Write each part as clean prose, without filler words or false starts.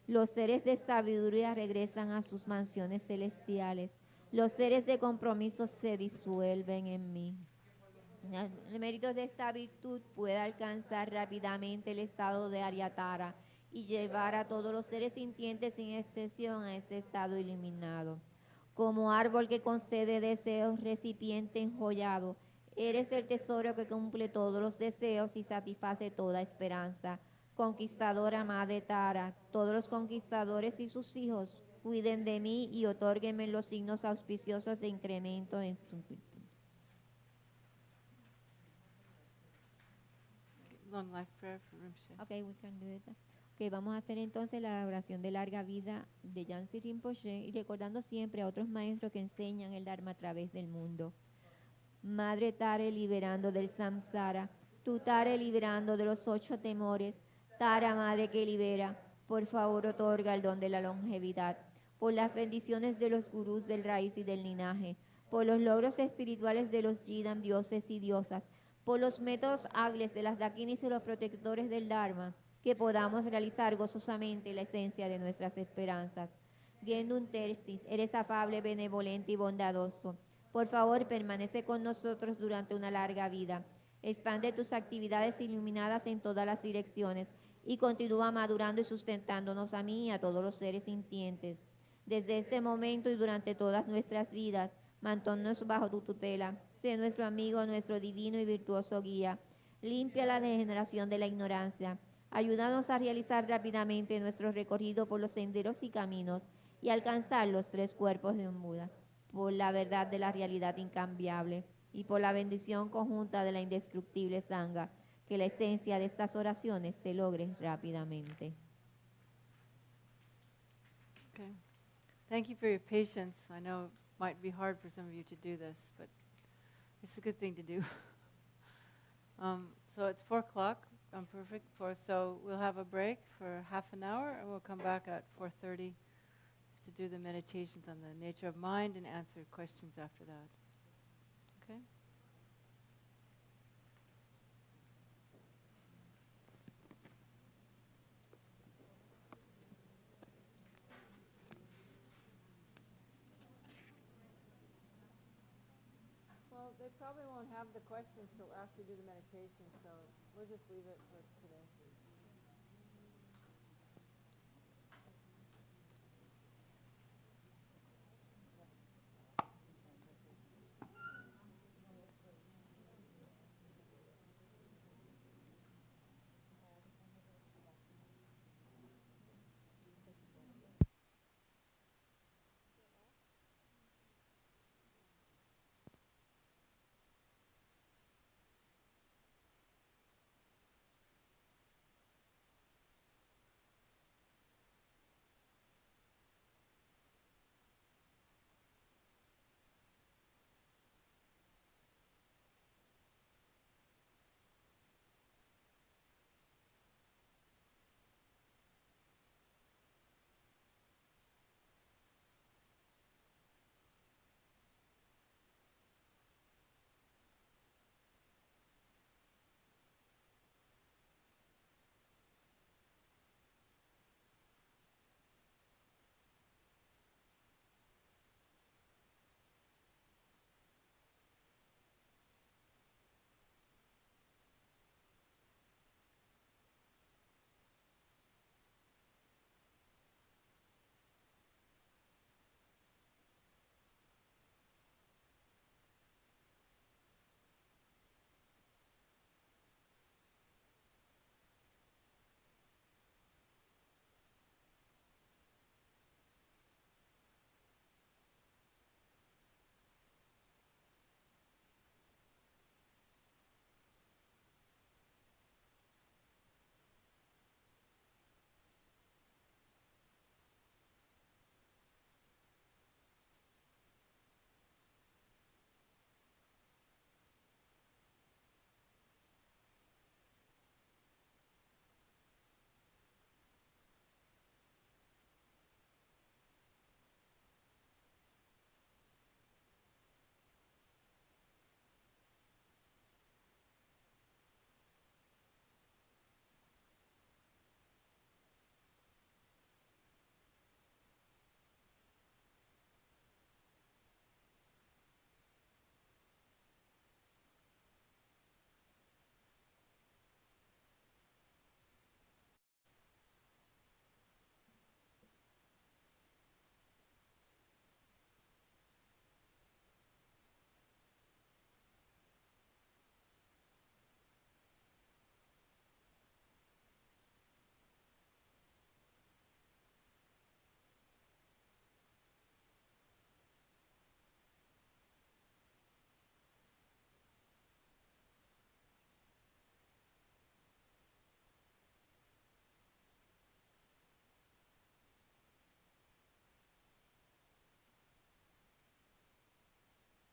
Los seres de sabiduría regresan a sus mansiones celestiales. Los seres de compromiso se disuelven en mí. El mérito de esta virtud puede alcanzar rápidamente el estado de Aryatara y llevar a todos los seres sintientes sin excepción a ese estado iluminado. Como árbol que concede deseos, recipiente enjollado, eres el tesoro que cumple todos los deseos y satisface toda esperanza. Conquistadora Madre Tara, todos los conquistadores y sus hijos, cuiden de mí y otórguenme los signos auspiciosos de incremento en su virtud. Long life prayer for Rinpoche. Okay, we can do it. Okay, vamos a hacer entonces la oración de larga vida de Yansi Rinpoche y recordando siempre a otros maestros que enseñan el Dharma a través del mundo. Madre Tare liberando del samsara, tu Tare liberando de los 8 temores, Tara Madre que libera, por favor otorga el don de la longevidad, por las bendiciones de los gurús del raíz y del linaje, por los logros espirituales de los Yidam, dioses y diosas, por los métodos hábiles de las dakinis y los protectores del Dharma, que podamos realizar gozosamente la esencia de nuestras esperanzas. Gendun Tercis, eres afable, benevolente y bondadoso. Por favor, permanece con nosotros durante una larga vida. Expande tus actividades iluminadas en todas las direcciones y continúa madurando y sustentándonos a mí y a todos los seres sintientes. Desde este momento y durante todas nuestras vidas, manténnos bajo tu tutela. Sé nuestro amigo, nuestro divino y virtuoso guía. Limpia la degeneración de la ignorancia. Ayúdanos a realizar rápidamente nuestro recorrido por los senderos y caminos y alcanzar los 3 cuerpos de un Buda, por la verdad de la realidad incambiable y por la bendición conjunta de la indestructible Sangha, que la esencia de estas oraciones se logre rápidamente. Okay. Thank you for your patience. I know it might be hard for some of you to do this, but it's a good thing to do. So it's 4 o'clock. I'm perfect. So we'll have a break for half an hour, and we'll come back at 4:30 to do the meditations on the nature of mind and answer questions after that. Okay? Well, they probably won't have the questions till after we do the meditation, so we'll just leave it for today.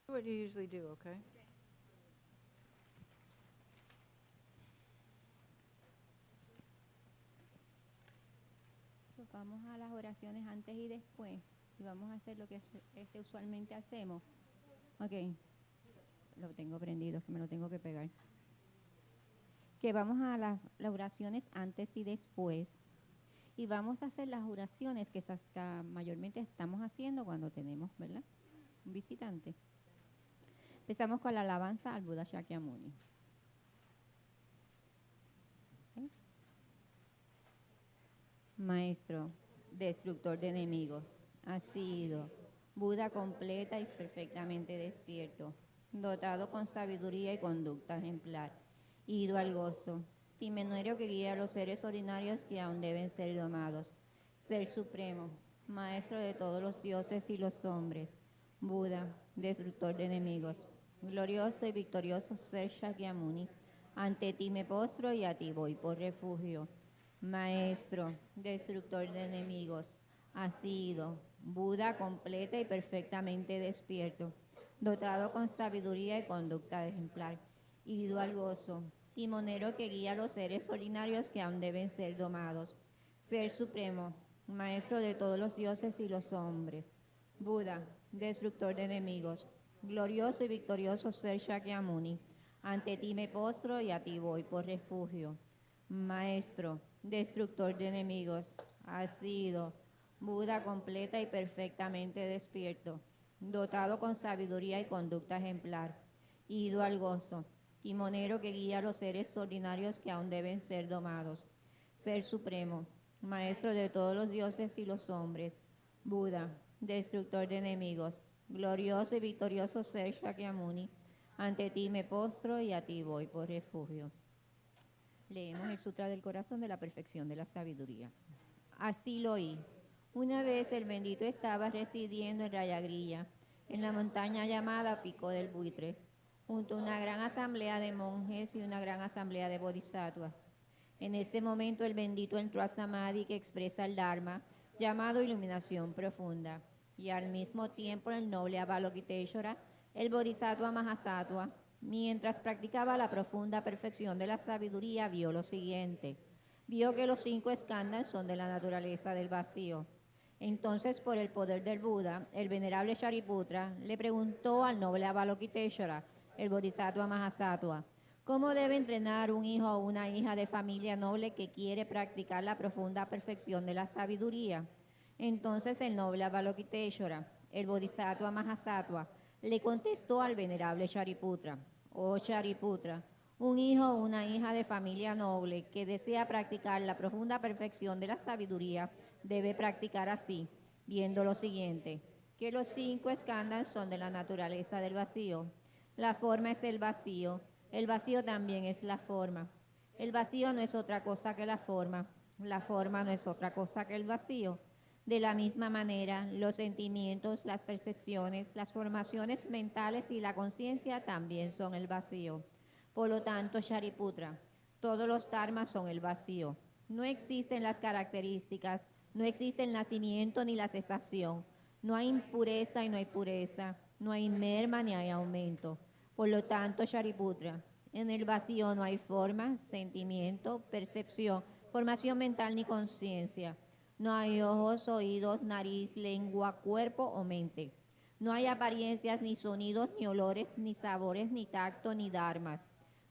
What you usually do, okay? Vamos a las oraciones antes y después y vamos a hacer lo que usualmente hacemos. Ok, lo tengo prendido, que me lo tengo que pegar. Que vamos a las oraciones antes y después y vamos a hacer las oraciones que mayormente estamos haciendo cuando tenemos, ¿verdad?, un visitante. Empezamos con la alabanza al Buda Shakyamuni. ¿Okay? Maestro, destructor de enemigos, has sido Buda completa y perfectamente despierto, dotado con sabiduría y conducta ejemplar, ido al gozo, timonero que guía a los seres ordinarios que aún deben ser domados, Ser supremo, maestro de todos los dioses y los hombres, Buda, destructor de enemigos, glorioso y victorioso Ser Shakyamuni, ante ti me postro y a ti voy por refugio. Maestro, destructor de enemigos, has sido Buda completa y perfectamente despierto, dotado con sabiduría y conducta ejemplar, ido al gozo, timonero que guía a los seres ordinarios que aún deben ser domados, Ser supremo, maestro de todos los dioses y los hombres, Buda, destructor de enemigos, glorioso y victorioso Ser Shakyamuni, ante ti me postro y a ti voy por refugio. Maestro, destructor de enemigos, has sido Buda completa y perfectamente despierto, dotado con sabiduría y conducta ejemplar, ido al gozo, timonero que guía a los seres ordinarios que aún deben ser domados, Ser supremo, maestro de todos los dioses y los hombres, Buda, destructor de enemigos, glorioso y victorioso Ser Shakyamuni, ante ti me postro y a ti voy por refugio. Leemos el Sutra del Corazón de la Perfección de la Sabiduría. Así lo oí. Una vez el bendito estaba residiendo en Rayagrilla, en la montaña llamada Pico del Buitre, junto a una gran asamblea de monjes y una gran asamblea de bodhisattvas. En ese momento el bendito entró a Samadhi, que expresa el Dharma, llamado iluminación profunda, y al mismo tiempo el noble Avalokiteshvara, el bodhisattva Mahasattva, mientras practicaba la profunda perfección de la sabiduría, vio lo siguiente. Vio que los 5 skandhas son de la naturaleza del vacío. Entonces, por el poder del Buda, el venerable Shariputra le preguntó al noble Avalokiteshvara, el bodhisattva Mahasattva, ¿cómo debe entrenar un hijo o una hija de familia noble que quiere practicar la profunda perfección de la sabiduría? Entonces el noble Avalokiteshvara, el bodhisattva Mahasattva, le contestó al venerable Shariputra, oh Shariputra, un hijo o una hija de familia noble que desea practicar la profunda perfección de la sabiduría debe practicar así, viendo lo siguiente, que los 5 skandhas son de la naturaleza del vacío. La forma es el vacío también es la forma. El vacío no es otra cosa que la forma no es otra cosa que el vacío. De la misma manera, los sentimientos, las percepciones, las formaciones mentales y la conciencia también son el vacío. Por lo tanto, Shariputra, todos los dharmas son el vacío. No existen las características, no existe el nacimiento ni la cesación. No hay impureza y no hay pureza, no hay merma ni hay aumento. Por lo tanto, Shariputra, en el vacío no hay forma, sentimiento, percepción, formación mental ni conciencia. No hay ojos, oídos, nariz, lengua, cuerpo o mente. No hay apariencias, ni sonidos, ni olores, ni sabores, ni tacto, ni dharmas.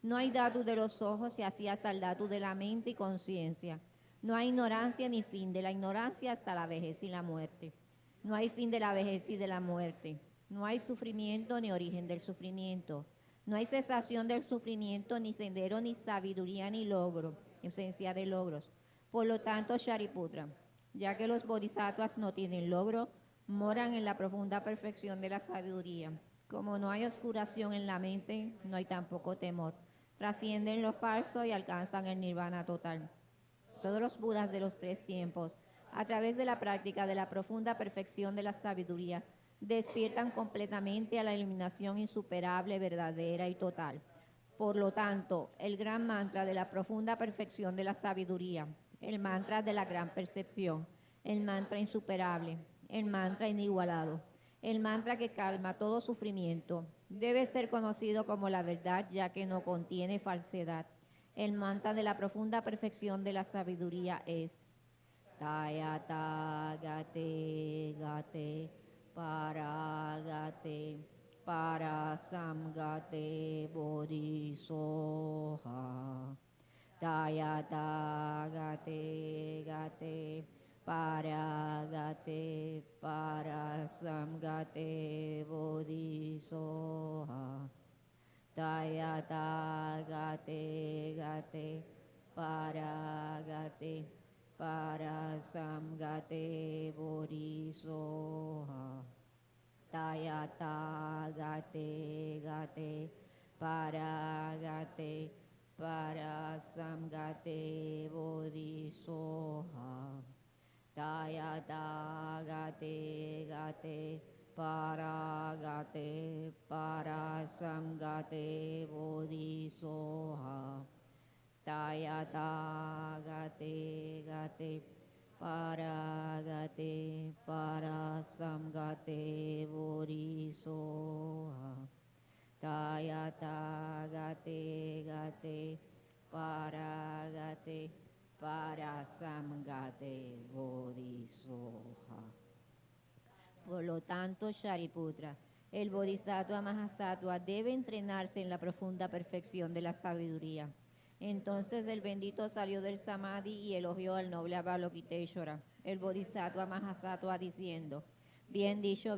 No hay dhatu de los ojos y así hasta el dhatu de la mente y conciencia. No hay ignorancia ni fin de la ignorancia hasta la vejez y la muerte. No hay fin de la vejez y de la muerte. No hay sufrimiento ni origen del sufrimiento. No hay cesación del sufrimiento, ni sendero, ni sabiduría, ni logro, esencia de logros. Por lo tanto, Shariputra, ya que los bodhisattvas no tienen logro, moran en la profunda perfección de la sabiduría. Como no hay oscuración en la mente, no hay tampoco temor. Trascienden lo falso y alcanzan el nirvana total. Todos los budas de los 3 tiempos, a través de la práctica de la profunda perfección de la sabiduría, despiertan completamente a la iluminación insuperable, verdadera y total. Por lo tanto, el gran mantra de la profunda perfección de la sabiduría, el mantra de la gran percepción, el mantra insuperable, el mantra inigualado, el mantra que calma todo sufrimiento. Debe ser conocido como la verdad, ya que no contiene falsedad. El mantra de la profunda perfección de la sabiduría es Tayata Gate Gate Paragate Parasamgate Bodhisoha. Tayata Gate Gate Paragate Parasamgate Bodhisoha. Tayata Gate Gate Paragate Parasamgate Bodhisoha. Tayata Gate Gate Paragate Parasamgate Bodhisoha. Tayata Gate Gate Paragate Parasamgate Bodhisoha. Tayata Gate Gate Paragate Parasamgate Bodhisoha. Tayata Gate Gate Paragate Parasamgate Bodhisoha. Por lo tanto, Shariputra, el Bodhisattva Mahasattva debe entrenarse en la profunda perfección de la sabiduría. Entonces el bendito salió del Samadhi y elogió al noble Avalokiteshvara, el Bodhisattva Mahasattva, diciendo: bien dicho,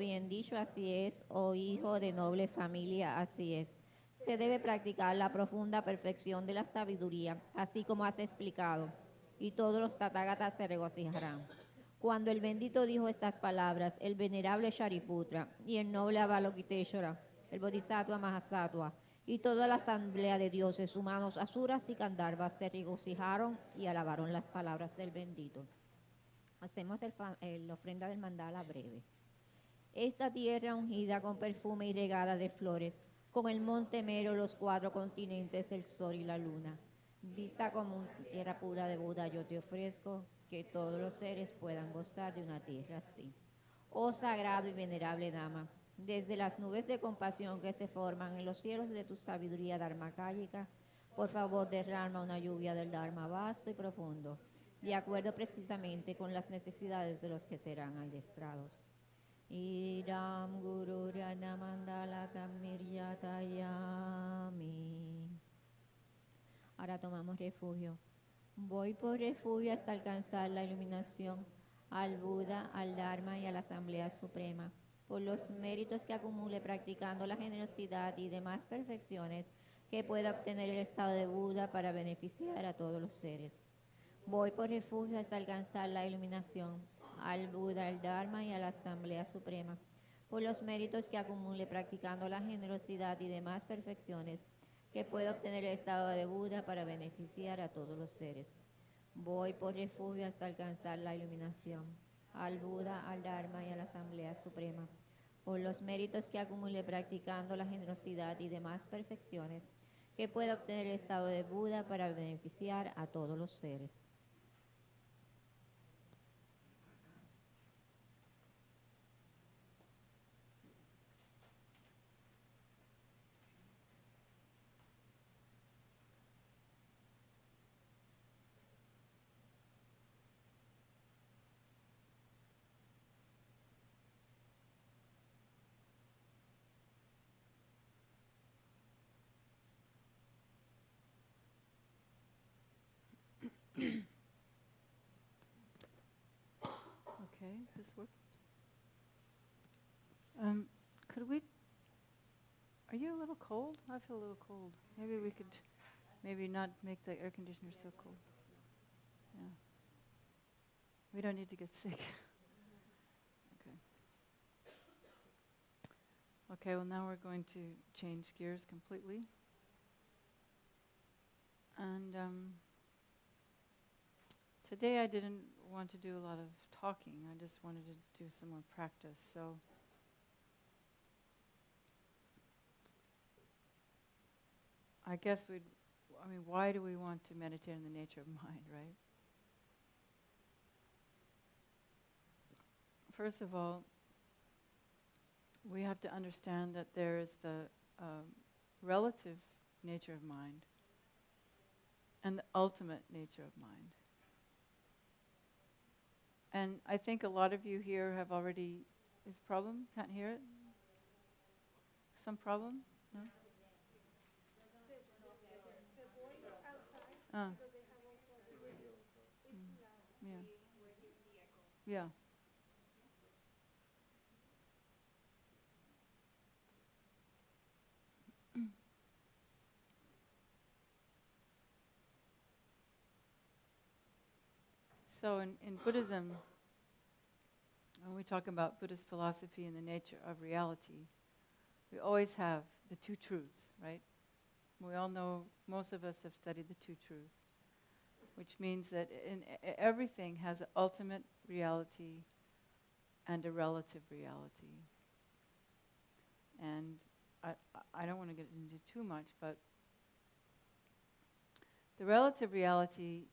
así es, oh hijo de noble familia, así es. Se debe practicar la profunda perfección de la sabiduría, así como has explicado, y todos los Tathagatas se regocijarán. Cuando el bendito dijo estas palabras, el venerable Shariputra y el noble Avalokiteshvara, el Bodhisattva Mahasattva, y toda la asamblea de dioses humanos, asuras y gandharvas se regocijaron y alabaron las palabras del bendito. Hacemos la ofrenda del mandala breve. Esta tierra ungida con perfume y regada de flores, con el monte Mero, los 4 continentes, el sol y la luna. Vista como tierra pura de Buda, yo te ofrezco que todos los seres puedan gozar de una tierra así. Oh sagrado y venerable Dama, desde las nubes de compasión que se forman en los cielos de tu sabiduría dharmakāyica, por favor derrama una lluvia del Dharma vasto y profundo, de acuerdo precisamente con las necesidades de los que serán adiestrados. Idam Guru Mandala Kamiryatayami. Ahora tomamos refugio. Voy por refugio hasta alcanzar la iluminación, al Buda, al Dharma y a la Asamblea Suprema, por los méritos que acumule practicando la generosidad y demás perfecciones que pueda obtener el estado de Buda para beneficiar a todos los seres. Voy por refugio hasta alcanzar la iluminación, al Buda, al Dharma y a la Asamblea Suprema, por los méritos que acumule practicando la generosidad y demás perfecciones que pueda obtener el estado de Buda para beneficiar a todos los seres. Voy por refugio hasta alcanzar la iluminación, al Buda, al Dharma y a la Asamblea Suprema, por los méritos que acumule practicando la generosidad y demás perfecciones que pueda obtener el estado de Buda para beneficiar a todos los seres. Okay, this works. Could we? Are you a little cold? I feel a little cold. Maybe we could, maybe not make the air conditioner so cold. Yeah. We don't need to get sick. Okay. Okay. Well, now we're going to change gears completely, and today I didn't want to do a lot of talking. I just wanted to do some more practice. So I guess why do we want to meditate on the nature of mind, right? First of all, we have to understand that there is the relative nature of mind and the ultimate nature of mind. And I think a lot of you here have already, is problem? Can't hear it? Some problem? No? Yeah. Yeah. So in Buddhism, when we talk about Buddhist philosophy and the nature of reality, we always have the two truths, right? We all know, most of us have studied the two truths, which means that everything has an ultimate reality and a relative reality. And I don't want to get into too much, but the relative reality,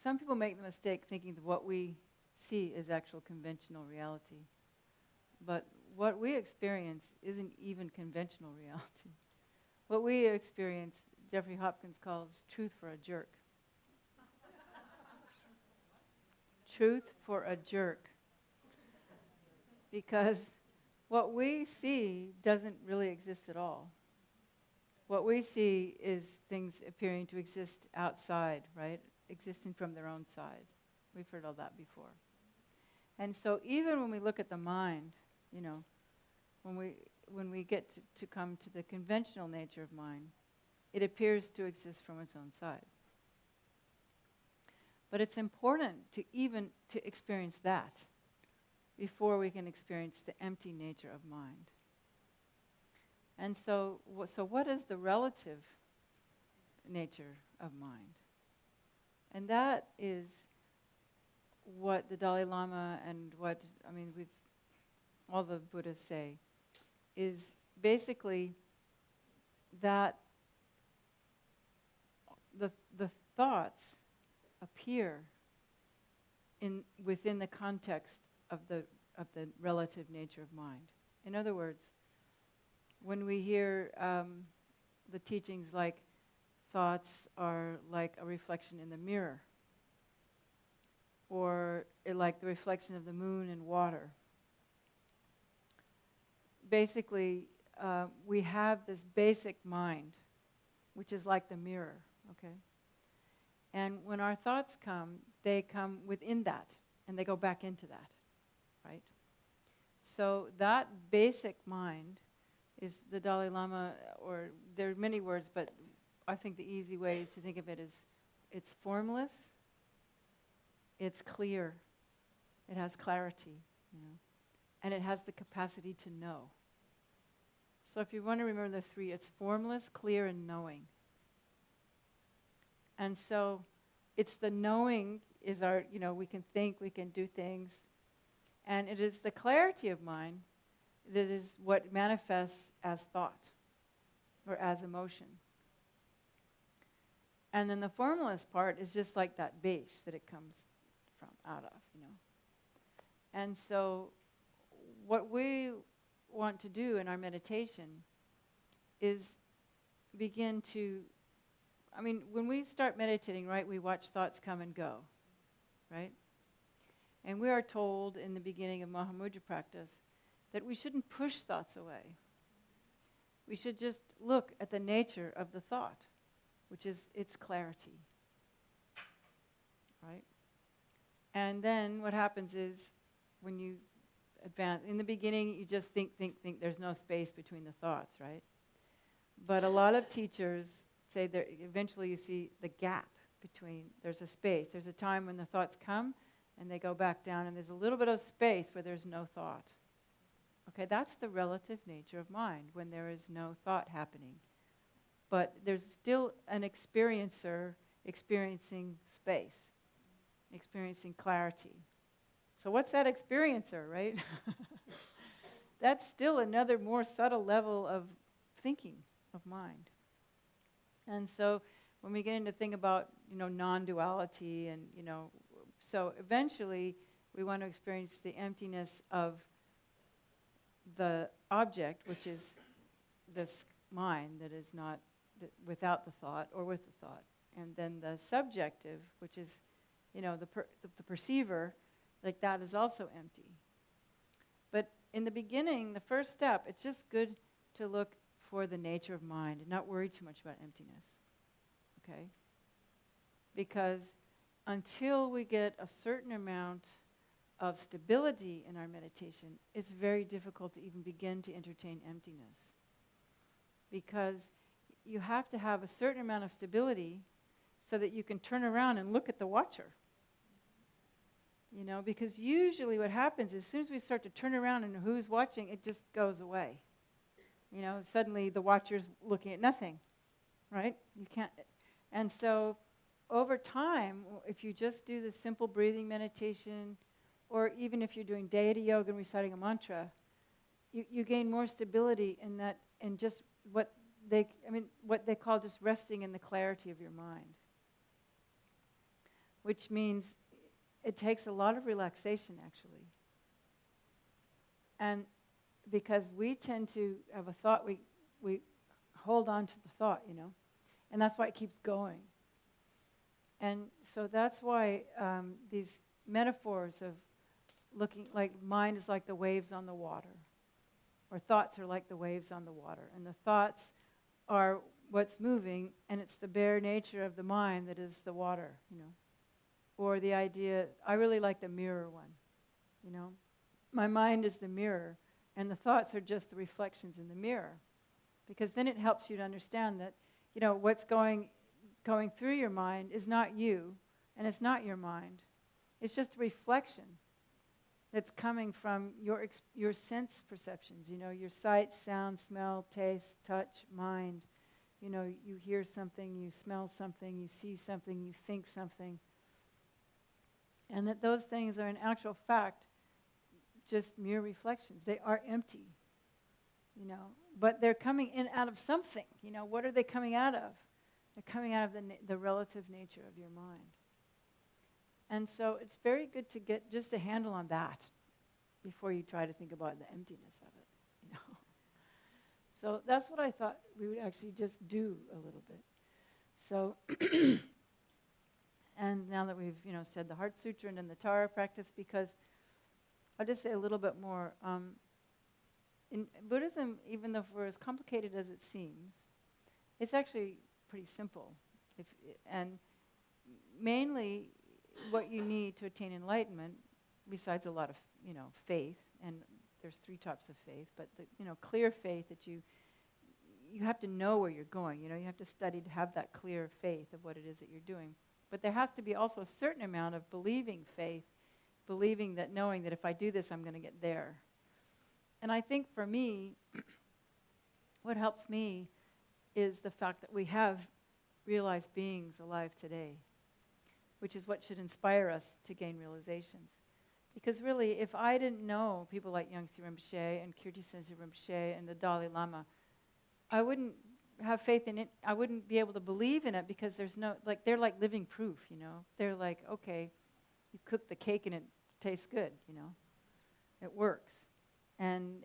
some people make the mistake thinking that what we see is actual conventional reality. But what we experience isn't even conventional reality. What we experience, Jeffrey Hopkins calls truth for a jerk. Truth for a jerk. Because what we see doesn't really exist at all. What we see is things appearing to exist outside, right? Existing from their own side. We've heard all that before. And so even when we look at the mind, you know, when we get to come to the conventional nature of mind, it appears to exist from its own side. But it's important to even to experience that before we can experience the empty nature of mind. And so what is the relative nature of mind? And that is what the Dalai Lama and all the Buddhas say, is basically that the thoughts appear within the context of the relative nature of mind. In other words, when we hear the teachings like thoughts are like a reflection in the mirror, or like the reflection of the moon in water, basically we have this basic mind, which is like the mirror, okay? And when our thoughts come, they come within that, and they go back into that, right? So that basic mind is the Dalai Lama, or there are many words, but I think the easy way to think of it is it's formless, it's clear, it has clarity, you know, and it has the capacity to know. So if you want to remember the three, it's formless, clear, and knowing. And so it's the knowing is our, you know, we can think, we can do things. And it is the clarity of mind that is what manifests as thought or as emotion. And then the formless part is just like that base that it comes from, out of, you know. And so what we want to do in our meditation is begin to, when we start meditating, right, we watch thoughts come and go, right? And we are told in the beginning of Mahamudra practice that we shouldn't push thoughts away. We should just look at the nature of the thought, which is its clarity, right? And then what happens is when you advance, in the beginning you just think, there's no space between the thoughts, right? But a lot of teachers say that eventually you see the gap between, there's a space, there's a time when the thoughts come and they go back down, and there's a little bit of space where there's no thought. Okay, that's the relative nature of mind, when there is no thought happening. But there's still an experiencer experiencing space, experiencing clarity. So what's that experiencer, right? That's still another more subtle level of thinking, of mind. And so when we get into think about, non-duality and, so eventually we want to experience the emptiness of the object, which is this mind that is not without the thought or with the thought. And then the subjective, which is, the perceiver, like that is also empty. But in the beginning, the first step, it's just good to look for the nature of mind and not worry too much about emptiness. Okay? Because until we get a certain amount of stability in our meditation, it's very difficult to even begin to entertain emptiness. Because you have to have a certain amount of stability so that you can turn around and look at the watcher. Because usually what happens is as soon as we start to turn around and who's watching, it just goes away. Suddenly the watcher's looking at nothing, right? You can't. And so over time, if you just do the simple breathing meditation, or even if you're doing deity yoga and reciting a mantra, you gain more stability in that, in just what they call just resting in the clarity of your mind. Which means it takes a lot of relaxation, actually. And because we tend to have a thought, we hold on to the thought, and that's why it keeps going. And so that's why these metaphors of looking like mind is like the waves on the water, or thoughts are like the waves on the water, and the thoughts are what's moving, and it's the bare nature of the mind that is the water, Or the idea, I really like the mirror one, My mind is the mirror, and the thoughts are just the reflections in the mirror. Because then it helps you to understand that, what's going through your mind is not you, and it's not your mind. It's just a reflection that's coming from your sense perceptions, your sight, sound, smell, taste, touch, mind. You hear something, you smell something, you see something, you think something. And that those things are in actual fact just mere reflections. They are empty, but they're coming in out of something. What are they coming out of? They're coming out of the relative nature of your mind. And so it's very good to get just a handle on that before you try to think about the emptiness of it, So that's what I thought we would actually just do a little bit. So, and now that we've, said the Heart Sutra and then the Tara practice, because I'll just say a little bit more. In Buddhism, even though we're as complicated as it seems, it's actually pretty simple. And mainly what you need to attain enlightenment, besides a lot of, faith, and there's 3 types of faith, but the, clear faith that you have to know where you're going. You have to study to have that clear faith of what it is that you're doing. But there has to be also a certain amount of believing faith, believing that, knowing that if I do this, I'm going to get there. And I think for me, what helps me is the fact that we have realized beings alive today, which is what should inspire us to gain realizations. Because really, if I didn't know people like Nyingje Rinpoche and Kirti Sensei Rinpoche and the Dalai Lama, I wouldn't have faith in it. I wouldn't be able to believe in it because there's no, they're like living proof, They're like, okay, you cook the cake and it tastes good, It works. And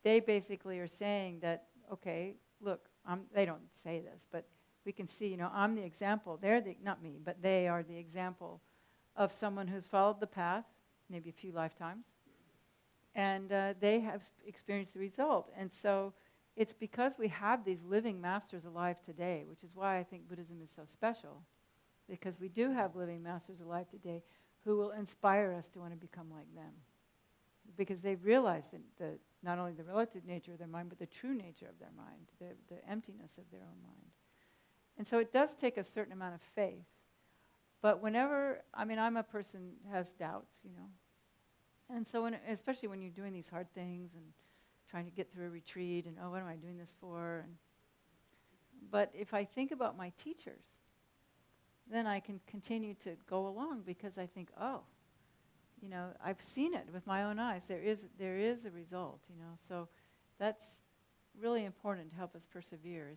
they basically are saying that, okay, look, they don't say this, but we can see, I'm the example. Not me, but they are the example of someone who's followed the path, maybe a few lifetimes, and they have experienced the result. And so it's because we have these living masters alive today, which is why I think Buddhism is so special, because we do have living masters alive today who will inspire us to want to become like them. Because they've realized that not only the relative nature of their mind, but the true nature of their mind, the emptiness of their own mind. And so it does take a certain amount of faith. But whenever, I'm a person who has doubts, And so especially when you're doing these hard things and trying to get through a retreat and, what am I doing this for? But if I think about my teachers, then I can continue to go along because I think, I've seen it with my own eyes. There is a result, So that's really important to help us persevere.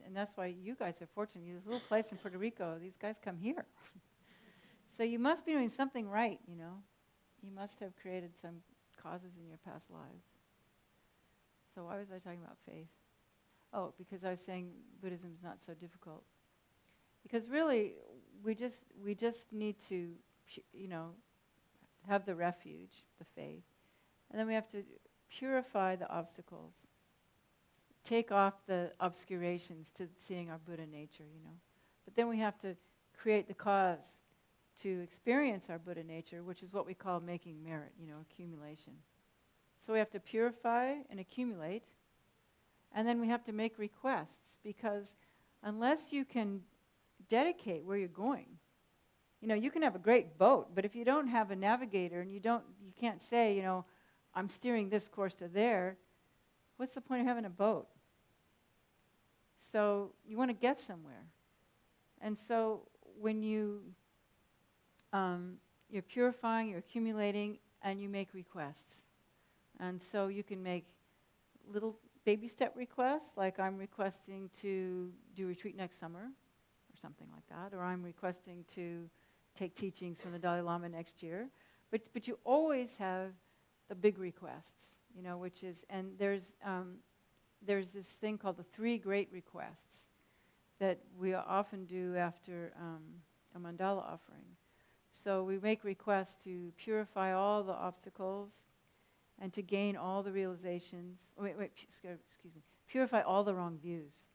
And that's why you guys are fortunate. This little place in Puerto Rico, these guys come here. So you must be doing something right, You must have created some causes in your past lives. So why was I talking about faith? Oh, because I was saying Buddhism is not so difficult. Because really, we just need to, have the refuge, the faith, and then we have to purify the obstacles, take off the obscurations to seeing our Buddha nature, But then we have to create the cause to experience our Buddha nature, which is what we call making merit, accumulation. So we have to purify and accumulate, and then we have to make requests, because unless you can dedicate where you're going, you can have a great boat, but if you don't have a navigator and you can't say, I'm steering this course to there, what's the point of having a boat? So you want to get somewhere. And so when you're purifying, you're accumulating, and you make requests. And so you can make little baby step requests, like I'm requesting to do retreat next summer, or something like that, or I'm requesting to take teachings from the Dalai Lama next year. But you always have the big requests, which is, and there's this thing called the 3 great requests that we often do after a mandala offering. So we make requests to purify all the obstacles and to gain all the realizations. Excuse me. Purify all the wrong views.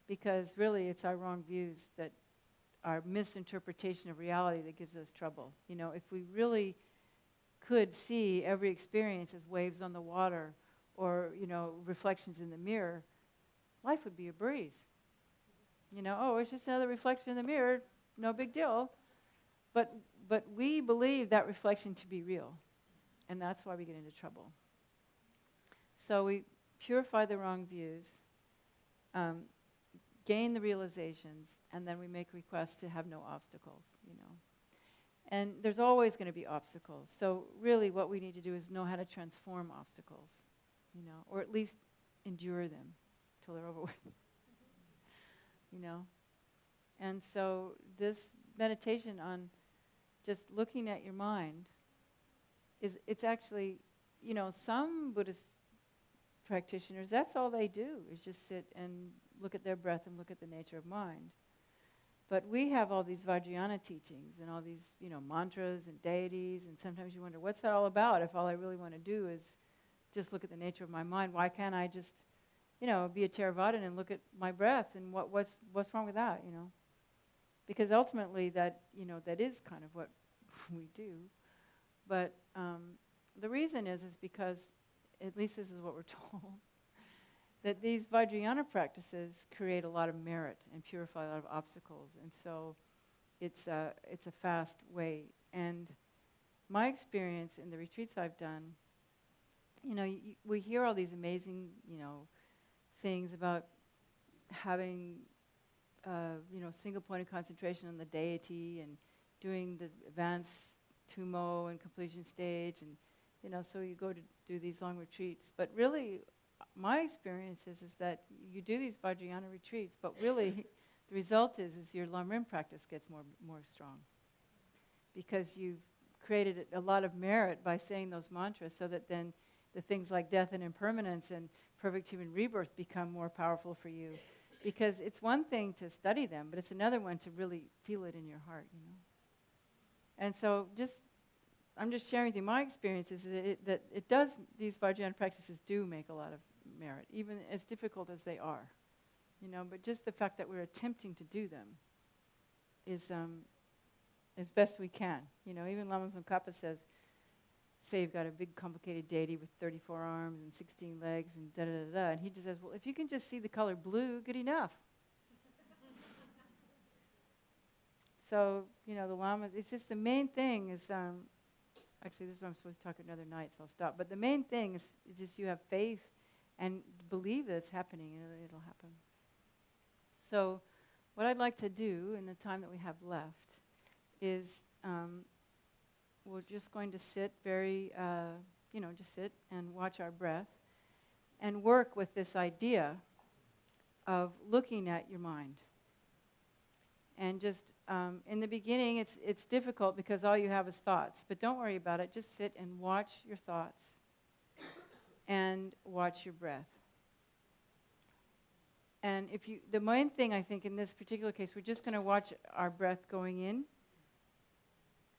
Because really it's our wrong views, that our misinterpretation of reality, that gives us trouble. If we really could see every experience as waves on the water, or, reflections in the mirror, life would be a breeze. It's just another reflection in the mirror, no big deal. But we believe that reflection to be real, and that's why we get into trouble. So we purify the wrong views, gain the realizations, and then we make requests to have no obstacles, And there's always going to be obstacles. So really what we need to do is know how to transform obstacles, or at least endure them till they're over with, And so this meditation on just looking at your mind it's actually, some Buddhist practitioners, that's all they do, is just sit and look at their breath and look at the nature of mind. But we have all these Vajrayana teachings and all these, mantras and deities, and sometimes you wonder, what's that all about if all I really want to do is just look at the nature of my mind? Why can't I just, be a Theravadan and look at my breath, and what's wrong with that, Because ultimately that is kind of what we do. But the reason is because, at least this is what we're told, that these Vajrayana practices create a lot of merit and purify a lot of obstacles. And so it's a fast way. And my experience in the retreats I've done, we hear all these amazing, things about having, single point of concentration on the deity and doing the advanced tumo and completion stage. And, so you go to do these long retreats. But really, my experience is that you do these Vajrayana retreats, but really the result is your Lamrim practice gets more strong. Because you've created a lot of merit by saying those mantras, so that then the things like death and impermanence and perfect human rebirth become more powerful for you. Because it's one thing to study them, but it's another one to really feel it in your heart, And so I'm just sharing with you my experiences, that these Vajrayana practices do make a lot of merit, even as difficult as they are, but just the fact that we're attempting to do them is as best we can. Even Lama Tsongkhapa says, say you've got a big complicated deity with 34 arms and 16 legs and da-da-da-da, and he just says, well, if you can just see the color blue, good enough. So, the Lamas, it's just the main thing is, actually this is what I'm supposed to talk another night, so I'll stop, but the main thing is just you have faith and believe that it's happening, and it'll happen. So what I'd like to do in the time that we have left is we're just going to sit very, just sit and watch our breath and work with this idea of looking at your mind. And just in the beginning, it's difficult because all you have is thoughts. But don't worry about it. Just sit and watch your thoughts. and watch your breath. And the main thing I think in this particular case, we're just going to watch our breath going in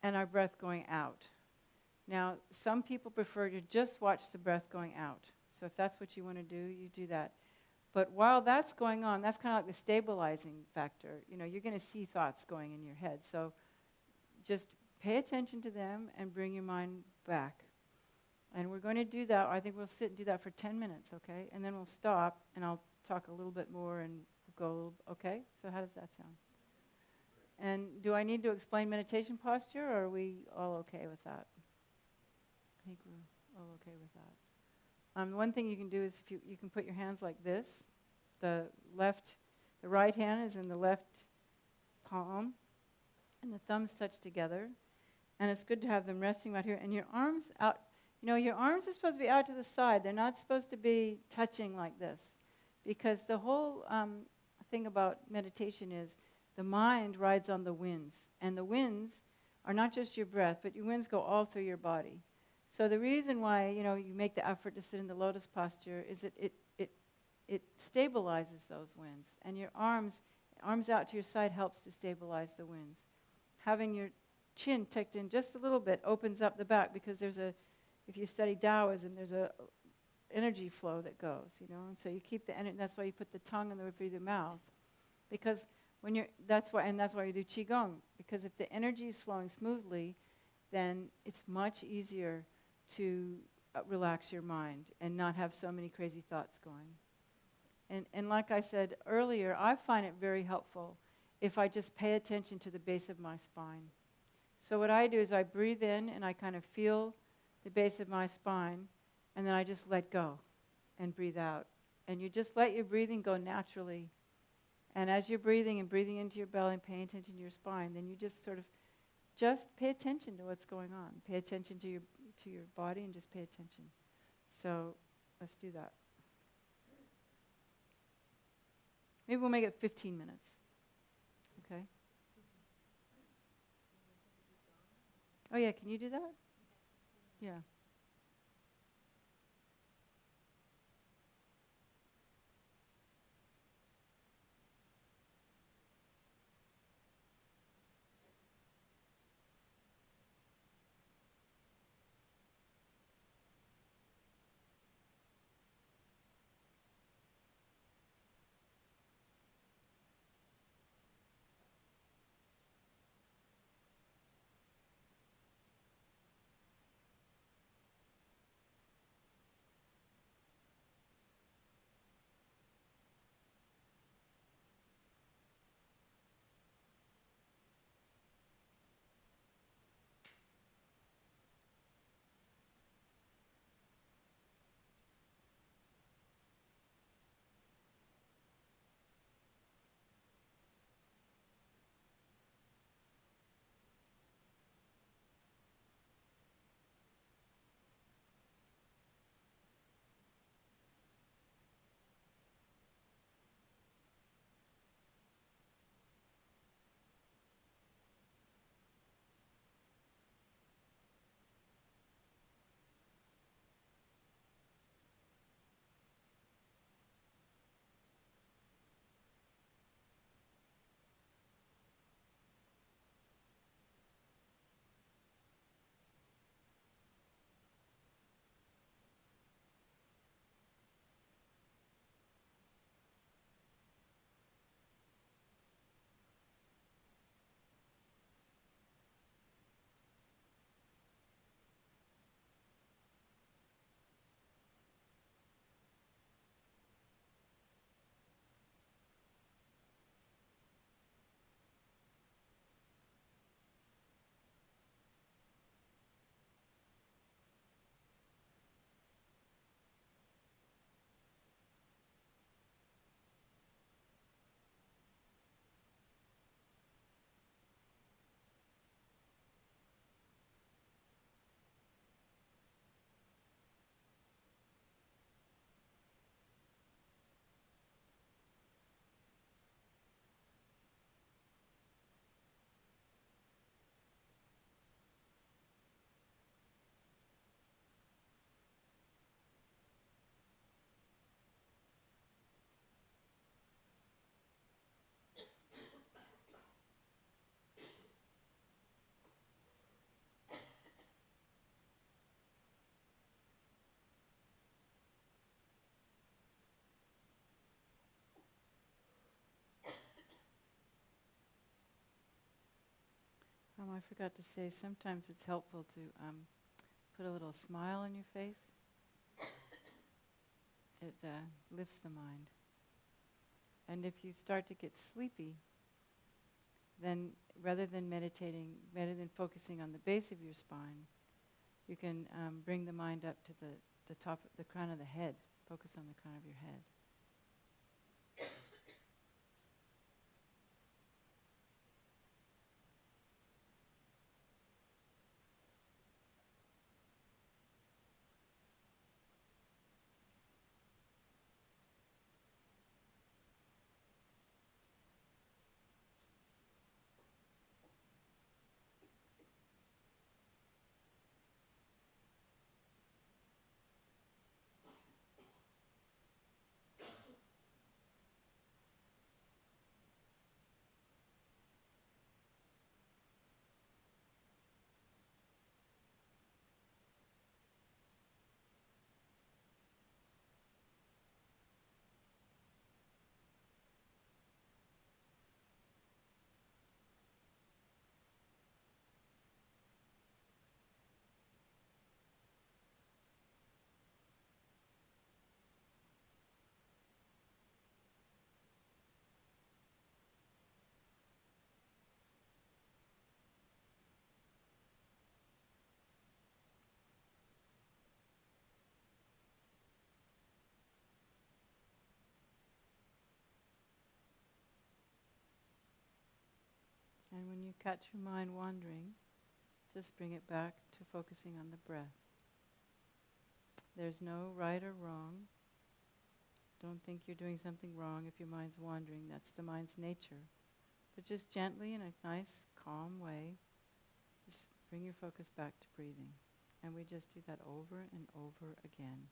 and our breath going out. Now, some people prefer to just watch the breath going out. So if that's what you want to do, you do that. But while that's going on, that's kind of like the stabilizing factor. You're going to see thoughts going in your head. So just pay attention to them and bring your mind back. And we're going to do that. I think we'll sit and do that for 10 minutes, okay? And then we'll stop, and I'll talk a little bit more and go, okay? So how does that sound? And do I need to explain meditation posture, or are we all okay with that? I think we're all okay with that. One thing you can do is if you can put your hands like this. The right hand is in the left palm, and the thumbs touch together. And it's good to have them resting right here. And your arms out. Your arms are supposed to be out to the side. They're not supposed to be touching like this. Because the whole thing about meditation is the mind rides on the winds. And the winds are not just your breath, but your winds go all through your body. So the reason why, you make the effort to sit in the lotus posture is that it stabilizes those winds. And your arms out to your side helps to stabilize the winds. Having your chin tucked in just a little bit opens up the back, because if you study Taoism, there's a energy flow that goes, and so you keep the energy. That's why you put the tongue in the mouth, because that's why you do qigong, because if the energy is flowing smoothly, then it's much easier to relax your mind and not have so many crazy thoughts going. And like I said earlier, I find it very helpful if I just pay attention to the base of my spine. So what I do is I breathe in and I kind of feel the base of my spine, and then I just let go and breathe out. And you just let your breathing go naturally. And as you're breathing and breathing into your belly and paying attention to your spine, then you just sort of just pay attention to what's going on. Pay attention to your body and just pay attention. So let's do that. Maybe we'll make it 15 minutes. Okay? Oh yeah, can you do that? Yeah. I forgot to say, sometimes it's helpful to put a little smile on your face. It lifts the mind. And if you start to get sleepy, then rather than focusing on the base of your spine, you can bring the mind up to the top, the crown of the head. Focus on the crown of your head. And when you catch your mind wandering, just bring it back to focusing on the breath. There's no right or wrong. Don't think you're doing something wrong if your mind's wandering. That's the mind's nature. But just gently, in a nice, calm way, just bring your focus back to breathing. And we just do that over and over again.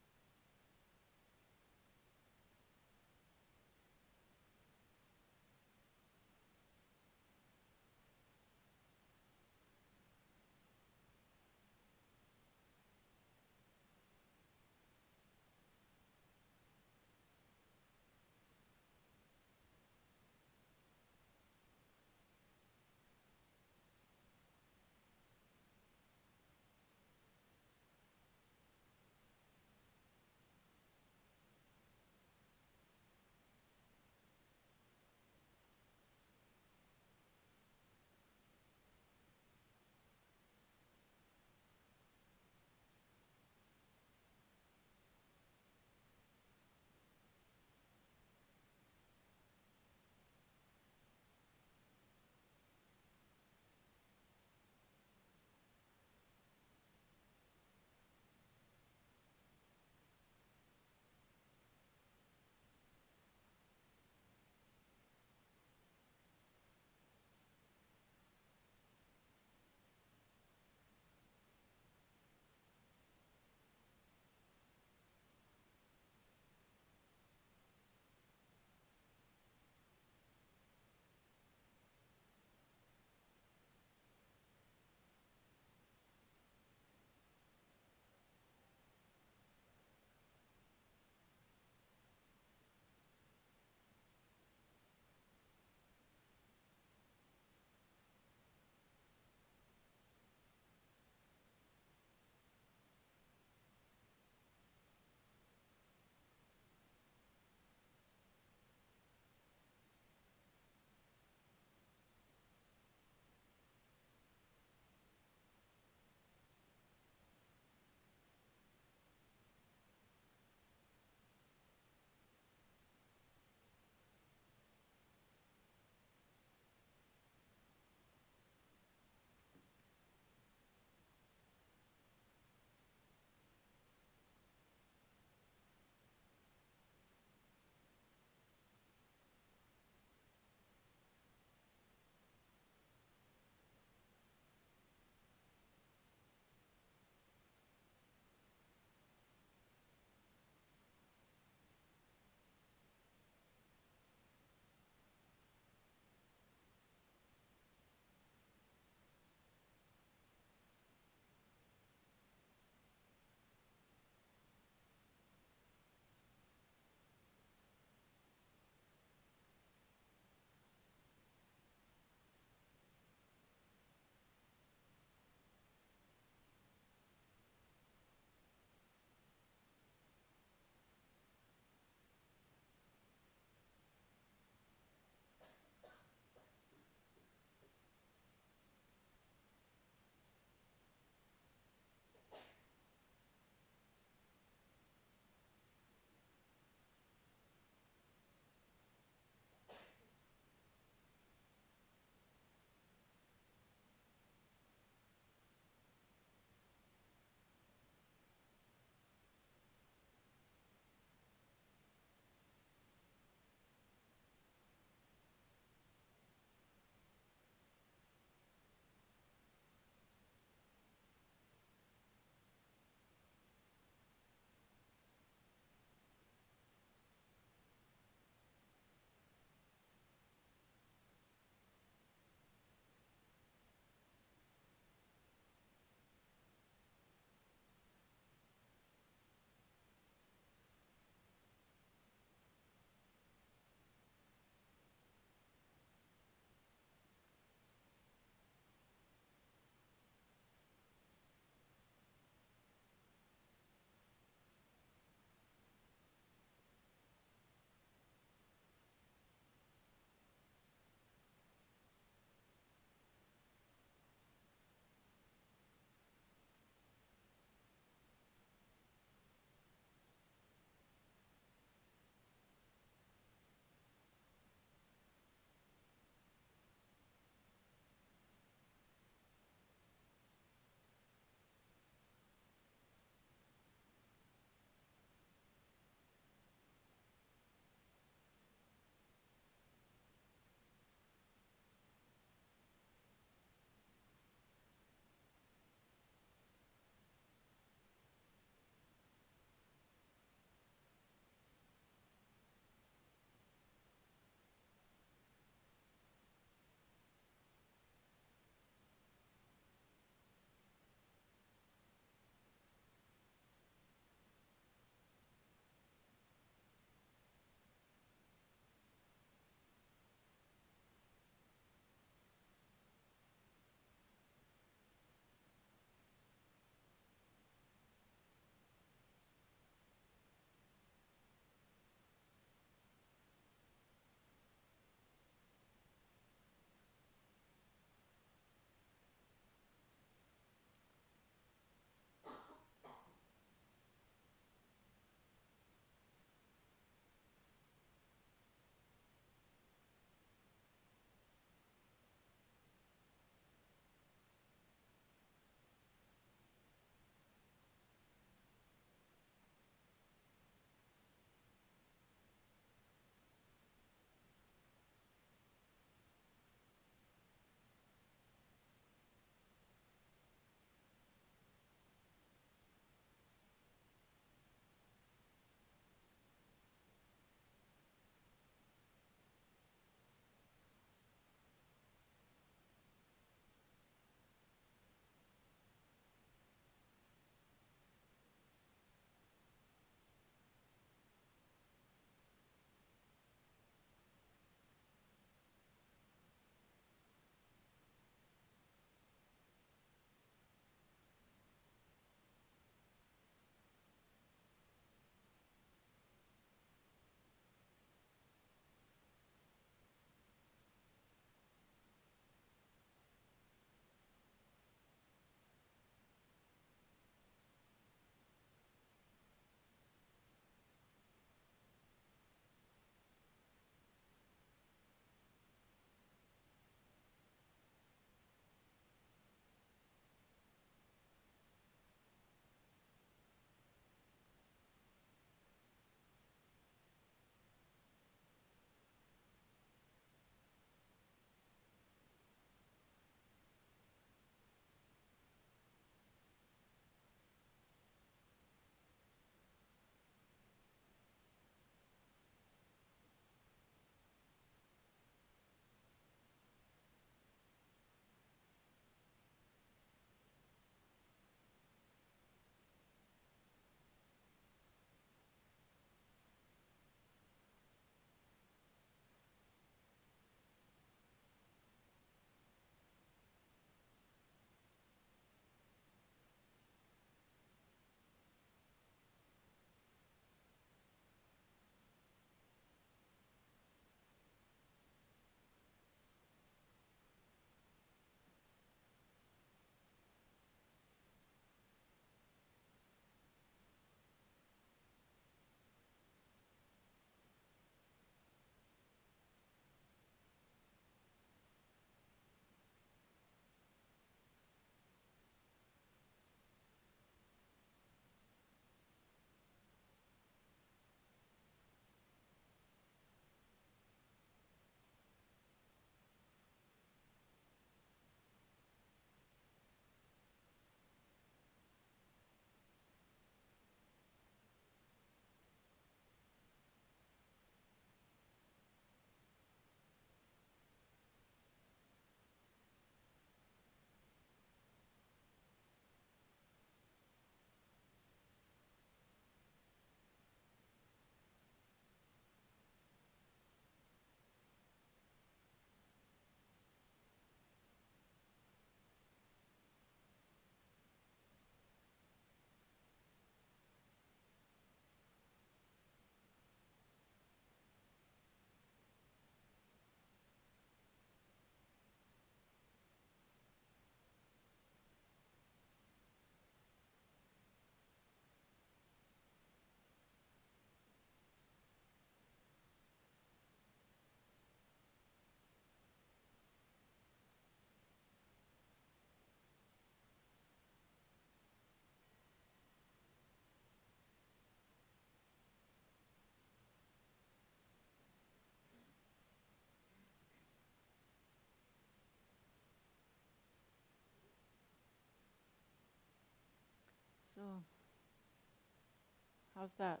how's that?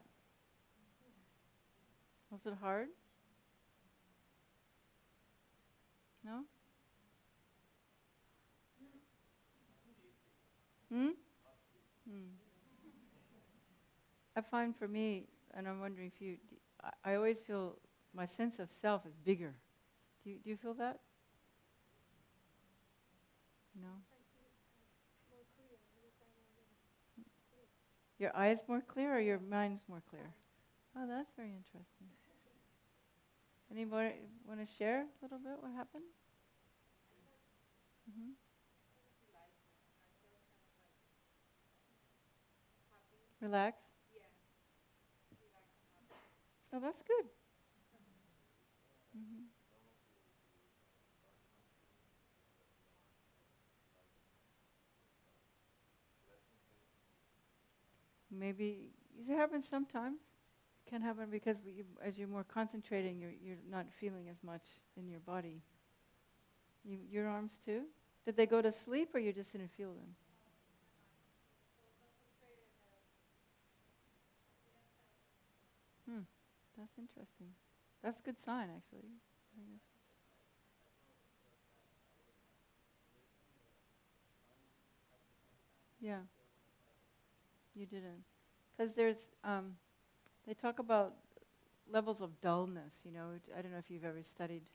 Was it hard? No? Hmm? I find for me, and I'm wondering if you, I always feel my sense of self is bigger. Do you feel that? No? Your eyes more clear or your mind's more clear? Oh, that's very interesting. Anybody want to share a little bit what happened? Mm-hmm. Relax? Oh, that's good. Mm-hmm. Maybe it happens sometimes. It can happen because as you're more concentrating, you're not feeling as much in your body. Your arms too? Did they go to sleep or you just didn't feel them? That's interesting. That's a good sign, actually. Yeah, you didn't. Because they talk about levels of dullness, I don't know if you've ever studied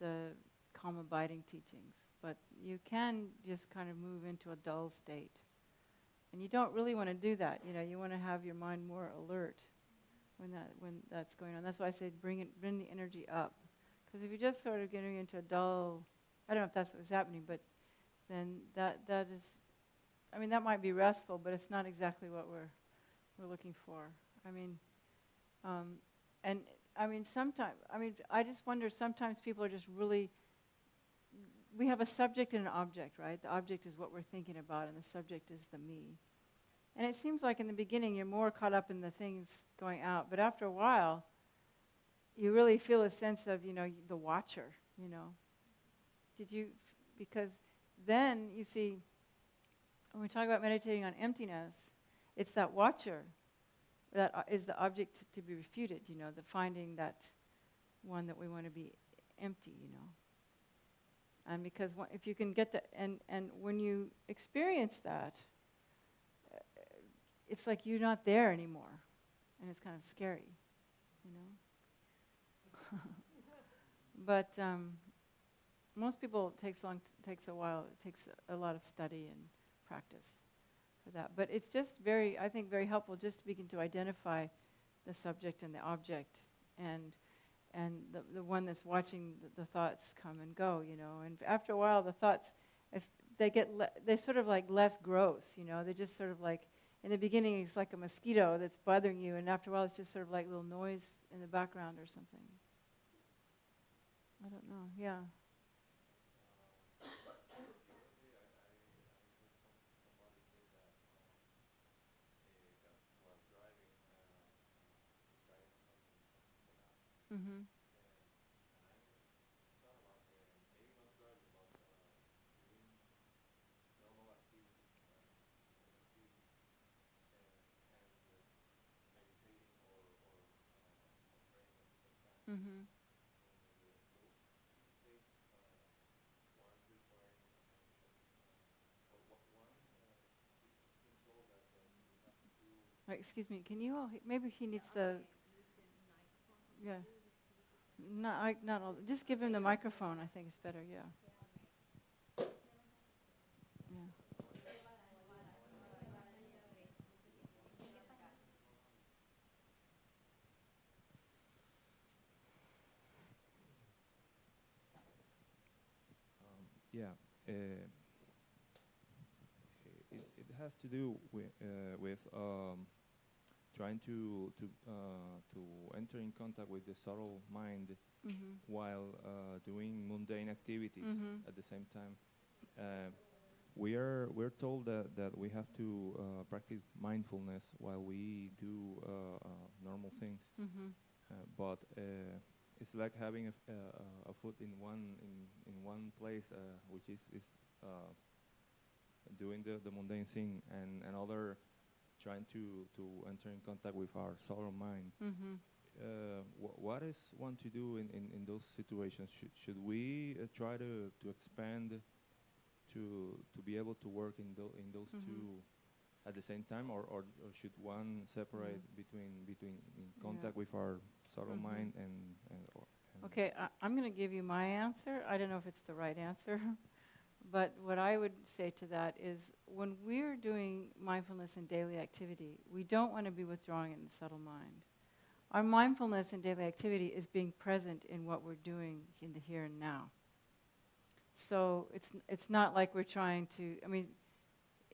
the calm abiding teachings, but you can just kind of move into a dull state. And you don't really want to do that, you want to have your mind more alert when that's going on. That's why I say bring the energy up. Because if you're just sort of getting into a dull, I don't know if that's what's happening, but then that is, that might be restful, but it's not exactly what we're looking for. Sometimes, I just wonder, sometimes people are just really, we have a subject and an object, right? The object is what we're thinking about, and the subject is the me. And it seems like in the beginning you're more caught up in the things going out, but after a while, you really feel a sense of, the watcher, because then, you see, when we talk about meditating on emptiness, it's that watcher that is the object to be refuted, the finding that one that we want to be empty, And because if you can get that, and when you experience that, it's like you're not there anymore, and it's kind of scary, But most people takes a while. It takes a lot of study and practice for that. But it's just I think very helpful just to begin to identify the subject and the object, and the one that's watching the thoughts come and go, And after a while, the thoughts, if they they're sort of like less gross, They're just sort of like, in the beginning, it's like a mosquito that's bothering you, and after a while, it's just sort of like a little noise in the background or something. I don't know. Yeah. Mm-hmm. Mm-hmm. Right, excuse me. Can you all? Maybe he needs the. Yeah. Not all. Just give him the microphone. I think it's better. Yeah. Yeah. Yeah, it has to do with trying to enter in contact with the subtle mind Mm-hmm. while doing mundane activities Mm-hmm. at the same time. We're told that we have to practice mindfulness while we do normal things, Mm-hmm. but it's like having a foot in one place, which is doing the mundane thing, and another trying to enter in contact with our soul or mind. Mm-hmm. What is one to do in those situations? Should we try to expand to be able to work in those two at the same time, or should one separate between in contact with our soul or mind and Okay, I'm going to give you my answer. I don't know if it's the right answer, but what I would say to that is when we're doing mindfulness in daily activity, we don't want to be withdrawing in the subtle mind. Our mindfulness in daily activity is being present in what we're doing in the here and now. So it's not like we're trying to, I mean,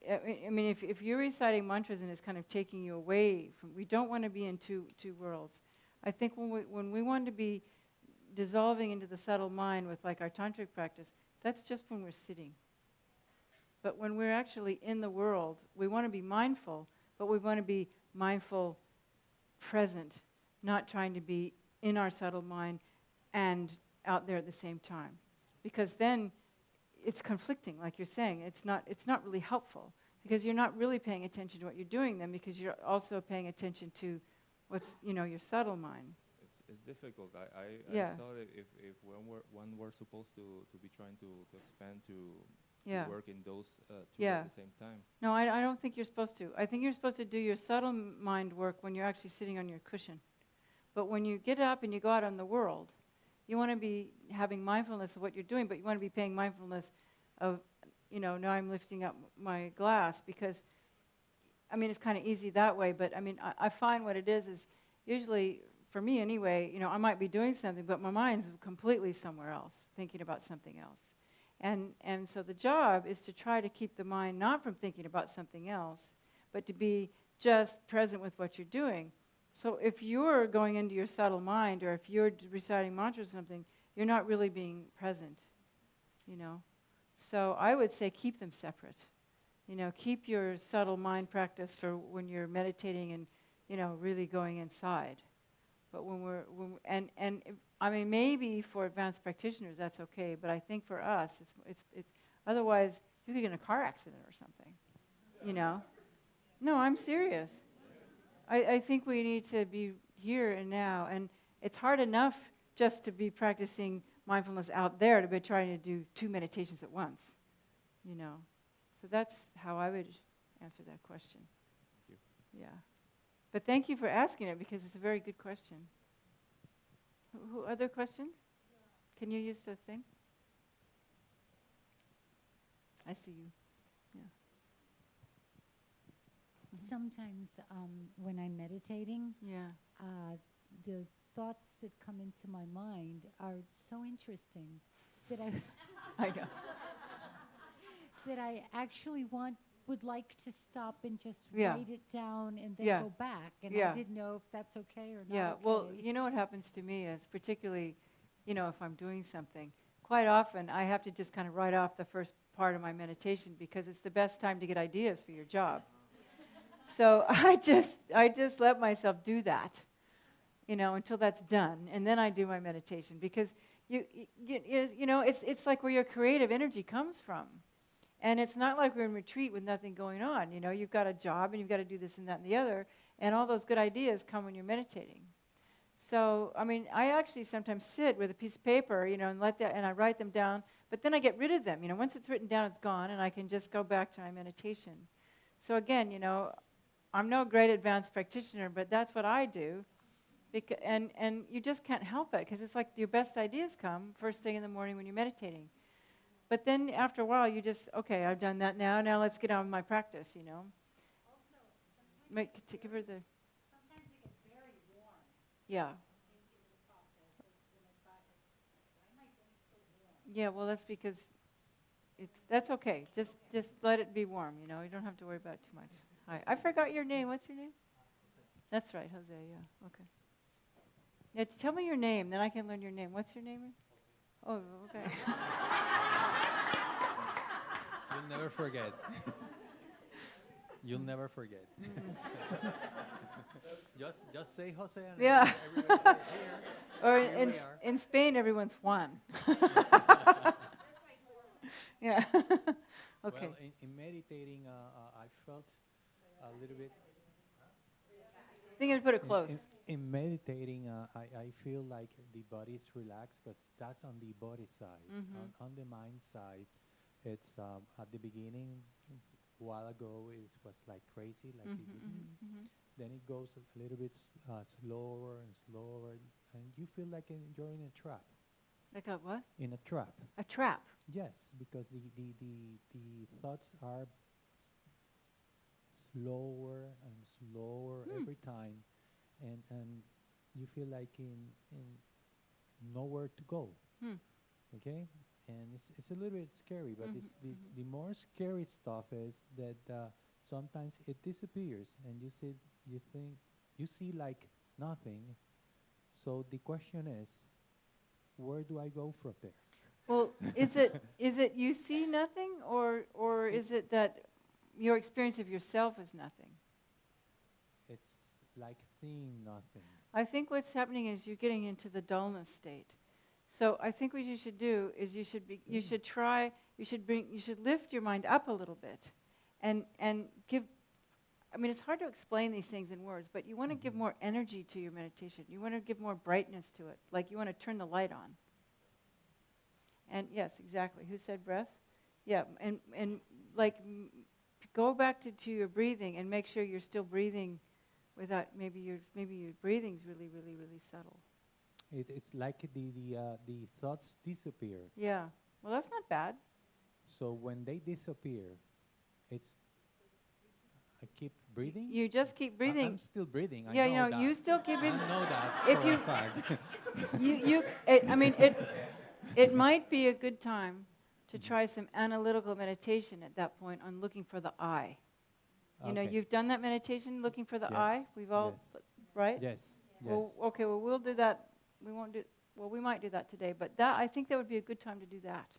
if you're reciting mantras and it's kind of taking you away from, we don't want to be in two worlds. I think when we want to be dissolving into the subtle mind with like our tantric practice, that's just when we're sitting. But when we're actually in the world, we want to be mindful, but we want to be mindful present, not trying to be in our subtle mind and out there at the same time. Because then it's conflicting, like you're saying. It's not really helpful, because you're not really paying attention to what you're doing then, because you're also paying attention to what's, your subtle mind. It's difficult. I thought if one were supposed to be trying to expand to work in those two at the same time. No, I don't think you're supposed to. I think you're supposed to do your subtle mind work when you're actually sitting on your cushion. But when you get up and you go out in the world, you want to be having mindfulness of what you're doing, but you want to be paying mindfulness of, now I'm lifting up my glass, because, it's kind of easy that way, but I find what it is usually, for me anyway, I might be doing something, but my mind's completely somewhere else, thinking about something else. And so the job is to try to keep the mind not from thinking about something else, but to be just present with what you're doing. So if you're going into your subtle mind, or if you're reciting mantras or something, you're not really being present, So I would say keep them separate. Keep your subtle mind practice for when you're meditating and, really going inside. But maybe for advanced practitioners that's okay, but I think for us, it's otherwise you could get in a car accident or something, No, I'm serious. I think we need to be here and now, and it's hard enough just to be practicing mindfulness out there to be trying to do 2 meditations at once, So that's how I would answer that question. Thank you. Yeah. But thank you for asking it, because it's a very good question. Who other questions? Can you use the thing? I see you. Yeah. Sometimes when I'm meditating, Yeah. The thoughts that come into my mind are so interesting that I know. that I actually would like to stop and just Yeah. write it down and then Yeah. go back. And Yeah. I didn't know if that's okay or not. Yeah, okay. well, what happens to me is, particularly, if I'm doing something, quite often I have to just kind of write off the first part of my meditation, because it's the best time to get ideas for your job. So I just let myself do that, until that's done, and then I do my meditation, because it's like where your creative energy comes from. And it's not like we're in retreat with nothing going on. You've got a job and you've got to do this and that and the other, and all those good ideas come when you're meditating. So, I actually sometimes sit with a piece of paper, and and I write them down, but then I get rid of them. Once it's written down, it's gone, and I can just go back to my meditation. So again, I'm no great advanced practitioner, but that's what I do. And you just can't help it, because it's like your best ideas come first thing in the morning when you're meditating. But then after a while, you just, okay, I've done that now. Now let's get on with my practice, Also, give her the... sometimes I get very warm Yeah. in the process. When I practice, why am I getting so warm? Yeah, well, that's because that's okay. Just let it be warm, You don't have to worry about it too much. Hi. I forgot your name. What's your name? That's right, Jose, yeah. Okay. Yeah, tell me your name, then I can learn your name. What's your name? Oh, okay. You'll never forget. You'll never forget. just say Jose and Yeah. everybody say here. Or Here we are. in Spain, everyone's Juan. Yeah. Okay. Well, in meditating, I felt a little bit think I'd put it close. In meditating, I feel like the body is relaxed because that's on the body side. On the mind side, it's at the beginning, a while ago, it was like crazy, like then it goes a little bit slower and slower, and you feel like you're in a trap. Like a what? In a trap. A trap. Yes, because the thoughts are slower and slower every time, and you feel like in nowhere to go. Okay, and it's a little bit scary, but it's the more scary stuff is that sometimes it disappears, and you see like nothing. So the question is, where do I go from there? Well, is it you see nothing, or is it that your experience of yourself is nothing? It's like seeing nothing. I think what's happening is you're getting into the dullness state. So I think what you should do is you should lift your mind up a little bit, and give. I mean, it's hard to explain these things in words, but you want to give more energy to your meditation. You want to give more brightness to it, like you want to turn the light on. And yes, exactly. Who said breath? Yeah, and like go back to your breathing and make sure you're still breathing without maybe your breathing's really subtle. It's like the thoughts disappear. Yeah. Well, that's not bad. So when they disappear, I keep breathing. You just keep breathing. I'm still breathing. Yeah, I know that. you still keep breathing. I know that. If for you- a fact. It might be a good time to try some analytical meditation at that point on looking for the I. You know, Okay. you've done that meditation looking for the Yes, I. We've all, yes. right? Yes. Well, Yes. okay. Well, we'll do that. We won't do. Well, we might do that today, but I think that would be a good time to do that.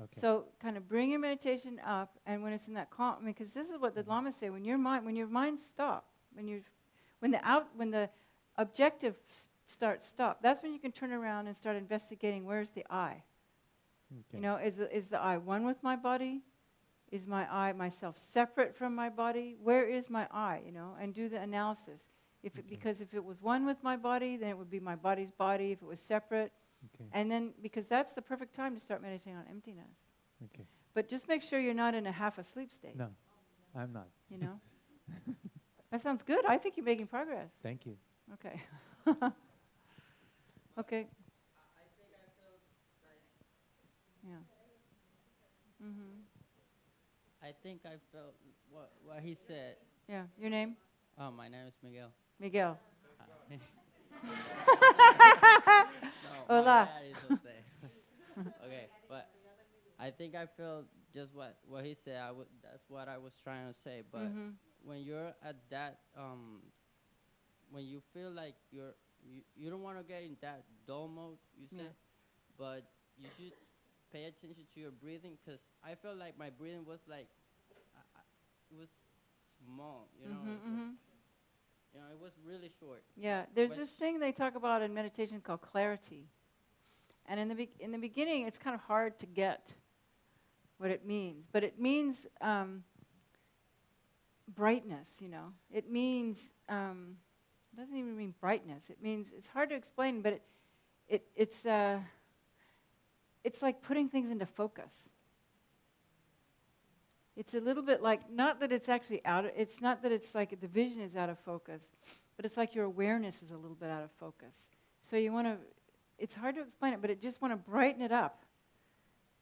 Okay. So, kind of bring your meditation up, and when it's in that calm, because this is what the Lamas say: when your mind stop, when the objective stop, that's when you can turn around and start investigating. Where's the I? Okay. You know, is the I one with my body? Is myself separate from my body? Where is my I? You know, and do the analysis. Because if it was one with my body, then it would be my body's body. If it was separate, Okay. and then because that's the perfect time to start meditating on emptiness. Okay. But just make sure you're not in a half asleep state. No, I'm not. You know, that sounds good. I think you're making progress. Thank you. Okay. Okay. Yeah. I think I felt what he said. Yeah. Your name? Oh, my name is Miguel. Miguel. No, Hola. my dad is Jose. Okay, but I think I felt just what he said. That's what I was trying to say. But when you're at that, when you feel like you don't want to get in that dull mode, you said, but you should pay attention to your breathing, because I felt like my breathing was like, it was small, you know. You know, it was really short. Yeah. There's this thing they talk about in meditation called clarity. And in the beginning, it's kind of hard to get what it means. But it means brightness, you know. It means, it doesn't even mean brightness. It means, it's hard to explain, but it's like putting things into focus. It's a little bit like, not that it's actually it's not that it's like the vision is out of focus, but it's like your awareness is a little bit out of focus. So you want to, it's hard to explain it, but it just want to brighten it up.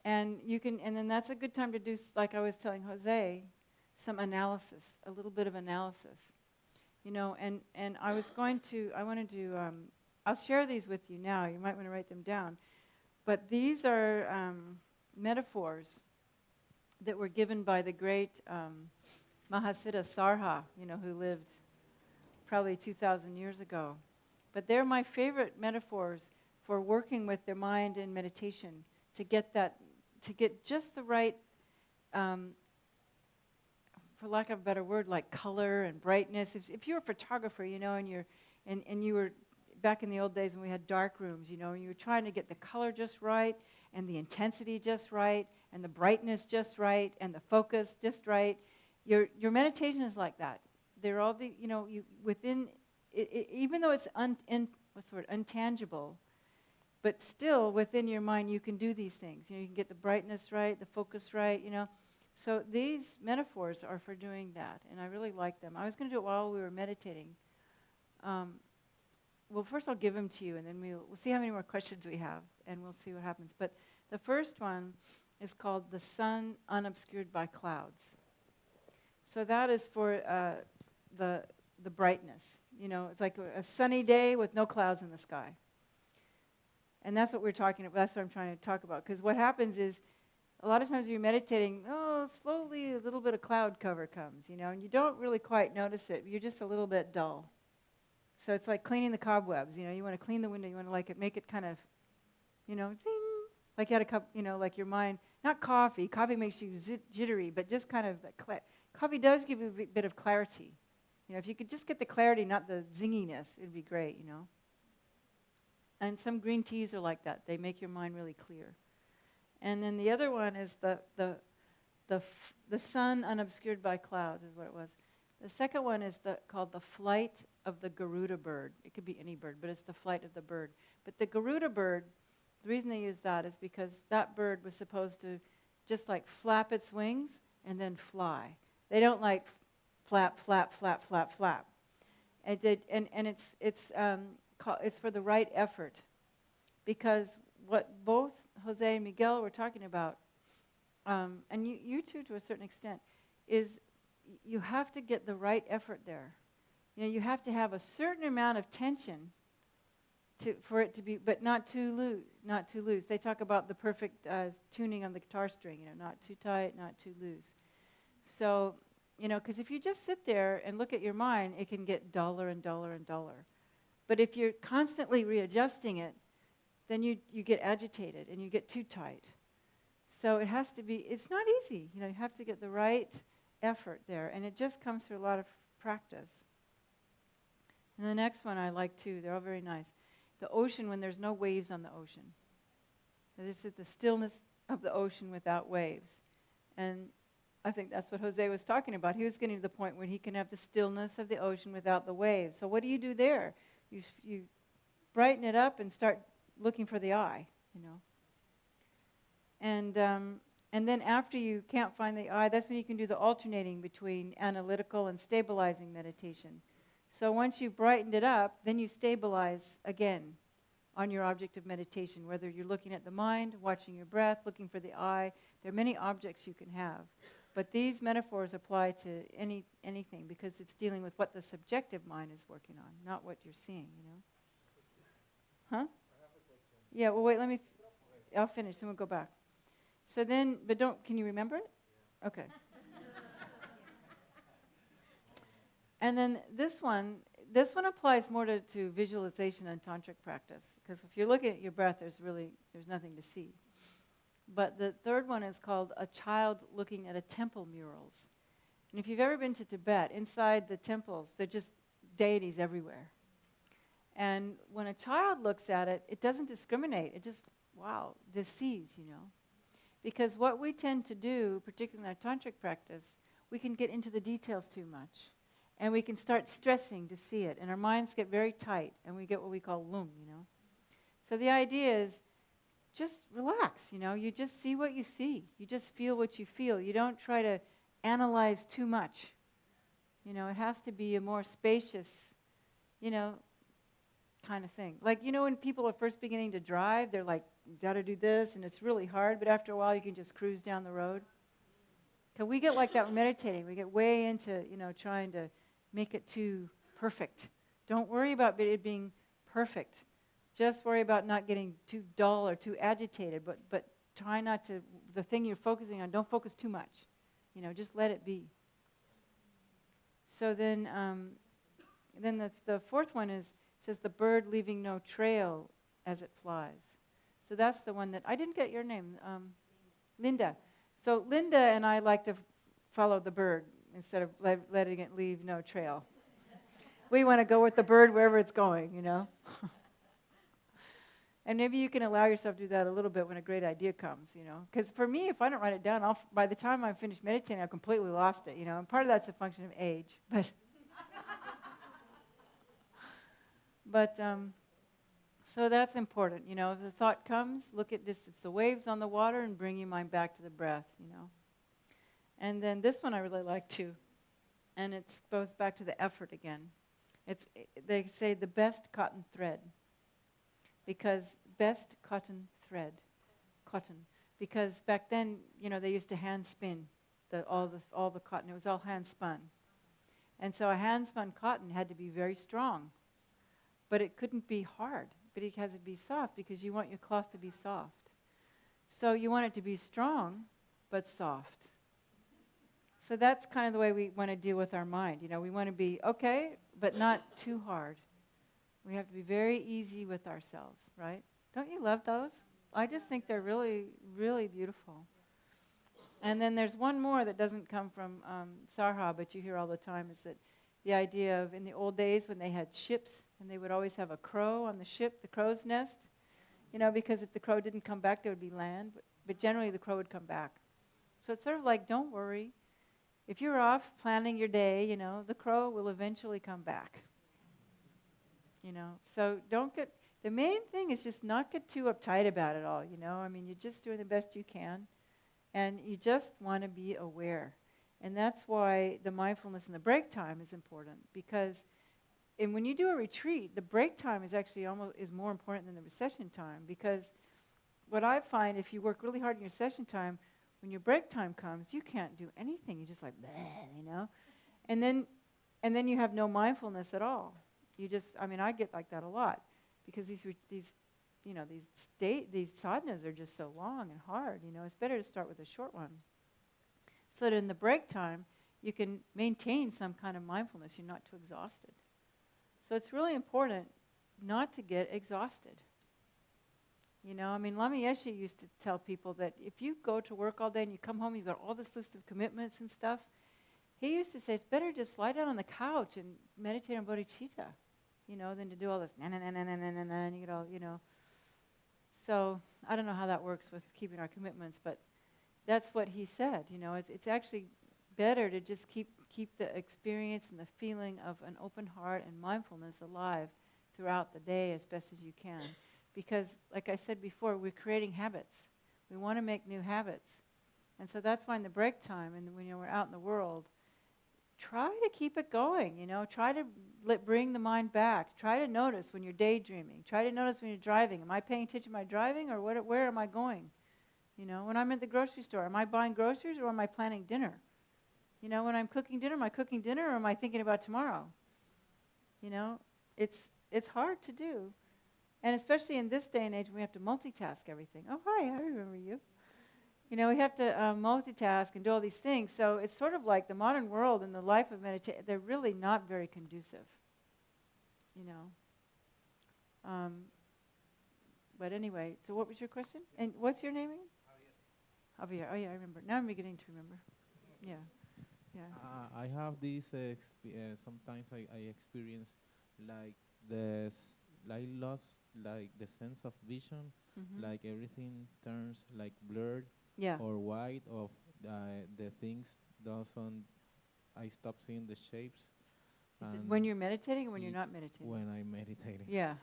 And then that's a good time to do, like I was telling Jose, some analysis, a little bit of analysis. You know, and I'll share these with you now. You might want to write them down. But these are metaphors that were given by the great Mahasiddha Sarha, you know, who lived probably 2,000 years ago. But they're my favorite metaphors for working with their mind in meditation to get just the right, for lack of a better word, like color and brightness. If you're a photographer, you know, and you were back in the old days when we had dark rooms, you know, and you were trying to get the color just right and the intensity just right and the brightness just right and the focus just right. Your meditation is like that. They're all the, you know, within even though it's untangible, but still within your mind you can do these things. You can get the brightness right, the focus right, So these metaphors are for doing that, and I really like them. I was going to do it while we were meditating. Well, first I'll give them to you, and then we'll see how many more questions we have, and we'll see what happens. But the first one is called The Sun Unobscured by Clouds. So that is for the brightness. It's like a sunny day with no clouds in the sky. And that's what we're talking about. That's what I'm trying to talk about. Because what happens is, a lot of times you're meditating, slowly a little bit of cloud cover comes, and you don't really quite notice it. You're just a little bit dull. So it's like cleaning the cobwebs. You want to clean the window. You want to make it kind of, zing, like you had a cup, like your mind. Not coffee. Coffee makes you jittery, but just kind of coffee does give you a bit of clarity. If you could just get the clarity, not the zinginess, it'd be great. And some green teas are like that. They make your mind really clear. And then the other one is the sun unobscured by clouds is what it was. The second one is called the flight of the Garuda bird. It could be any bird, but it's the flight of the bird. But the Garuda bird, the reason they use that is because that bird was supposed to just like flap its wings and then fly. They don't like flap, flap, flap, flap, flap. And it's for the right effort, because what both Jose and Miguel were talking about, and you too to a certain extent, is you have to get the right effort there. You have to have a certain amount of tension for it to be, but not too loose. They talk about the perfect tuning on the guitar string, not too tight, not too loose. So, because if you just sit there and look at your mind, it can get duller and duller and duller. But if you're constantly readjusting it, then you get agitated and you get too tight. So it has to be, it's not easy. You have to get the right effort there. And it just comes through a lot of practice. And the next one I like too. They're all very nice. The ocean when there's no waves on the ocean. So this is the stillness of the ocean without waves. And I think that's what Jose was talking about. He was getting to the point where he can have the stillness of the ocean without the waves. So what do you do there? You brighten it up and start looking for the eye, And then after you can't find the eye, that's when you can do the alternating between analytical and stabilizing meditation. So once you've brightened it up, then you stabilize again on your object of meditation, whether you're looking at the mind, watching your breath, looking for the eye. There are many objects you can have. But these metaphors apply to anything because it's dealing with what the subjective mind is working on, not what you're seeing, Huh? Yeah, well, wait, I'll finish, then we'll go back. So then, can you remember it? Yeah. Okay. And then this one applies more to visualization and tantric practice, because if you're looking at your breath, there's nothing to see. But the third one is called A Child Looking at a Temple Murals. And if you've ever been to Tibet, inside the temples, they're just deities everywhere. And when a child looks at it, it doesn't discriminate. It just, sees, Because what we tend to do, particularly in our tantric practice, we can get into the details too much. And we can start stressing to see it. And our minds get very tight, and we get what we call lung, So the idea is, just relax, You just see what you see. You just feel what you feel. You don't try to analyze too much. It has to be a more spacious, kind of thing. Like, when people are first beginning to drive, they're like, you got to do this, and it's really hard, but after a while you can just cruise down the road. Because we get like that when meditating. We get way into, trying to make it too perfect. Don't worry about it being perfect. Just worry about not getting too dull or too agitated, but try not to, the thing you're focusing on, don't focus too much. Just let it be. So then the fourth one says the bird leaving no trail as it flies. So that's the one that, I didn't get your name, Linda. So Linda and I like to follow the bird instead of letting it leave no trail. We want to go with the bird wherever it's going, And maybe you can allow yourself to do that a little bit when a great idea comes, Because for me, if I don't write it down, by the time I finish meditating, I've completely lost it, And part of that's a function of age, but But so that's important. You know, if the thought comes, look at just it's the waves on the water and bring your mind back to the breath. You know. And then this one I really like too, and it goes back to the effort again. They say the best cotton thread, because best cotton thread, cotton, because back then, you know, they used to hand spin all the cotton. It was all hand spun, and so a hand spun cotton had to be very strong, but it couldn't be hard. But it has to be soft because you want your cloth to be soft. So you want it to be strong, but soft. So that's kind of the way we want to deal with our mind. You know, we want to be okay, but not too hard. We have to be very easy with ourselves, right? Don't you love those? I just think they're really, really beautiful. And then there's one more that doesn't come from Sarha, but you hear all the time, is that the idea of in the old days when they had ships, and they would always have a crow on the ship, the crow's nest, you know, because if the crow didn't come back, there would be land, but generally the crow would come back. So it's sort of like, don't worry. If you're off planning your day, you know, the crow will eventually come back. You know, so the main thing is just not get too uptight about it all, you know. I mean, you're just doing the best you can, and you just want to be aware. And that's why the mindfulness and the break time is important, because when you do a retreat, the break time is actually is more important than the session time, because what I find, if you work really hard in your session time, when your break time comes, you can't do anything. You're just like, bleh, you know? And then you have no mindfulness at all. You just, I mean, I get like that a lot, because these sadhanas are just so long and hard, you know. It's better to start with a short one. So that in the break time, you can maintain some kind of mindfulness. You're not too exhausted. So it's really important not to get exhausted. You know, I mean, Lama Yeshe used to tell people that if you go to work all day and you come home, you've got all this list of commitments and stuff, he used to say it's better to just lie down on the couch and meditate on bodhicitta, you know, than to do all this na-na-na-na-na-na-na, and you get all, you know. So I don't know how that works with keeping our commitments, but that's what he said. You know, it's actually better to just keep the experience and the feeling of an open heart and mindfulness alive throughout the day as best as you can. Because, like I said before, we're creating habits. We want to make new habits. And so that's why in the break time, and when we're out in the world, try to keep it going, you know. Try to bring the mind back. Try to notice when you're daydreaming. Try to notice when you're driving. Am I paying attention to my driving, or where am I going? You know, when I'm at the grocery store, am I buying groceries or am I planning dinner? You know, when I'm cooking dinner, am I cooking dinner or am I thinking about tomorrow? You know, it's hard to do. And especially in this day and age, we have to multitask everything. Oh, hi, I remember you. You know, we have to multitask and do all these things. So it's sort of like the modern world and the life of meditation, they're really not very conducive, you know. But anyway, so what was your question? And what's your name again? Javier. Oh, yeah, I remember. Now I'm beginning to remember. Yeah. Yeah. I have this, sometimes I experience like I lost like the sense of vision, like everything turns like blurred or white, of the things doesn't, I stop seeing the shapes. When you're meditating or when you're not meditating? When I'm meditating. Yeah.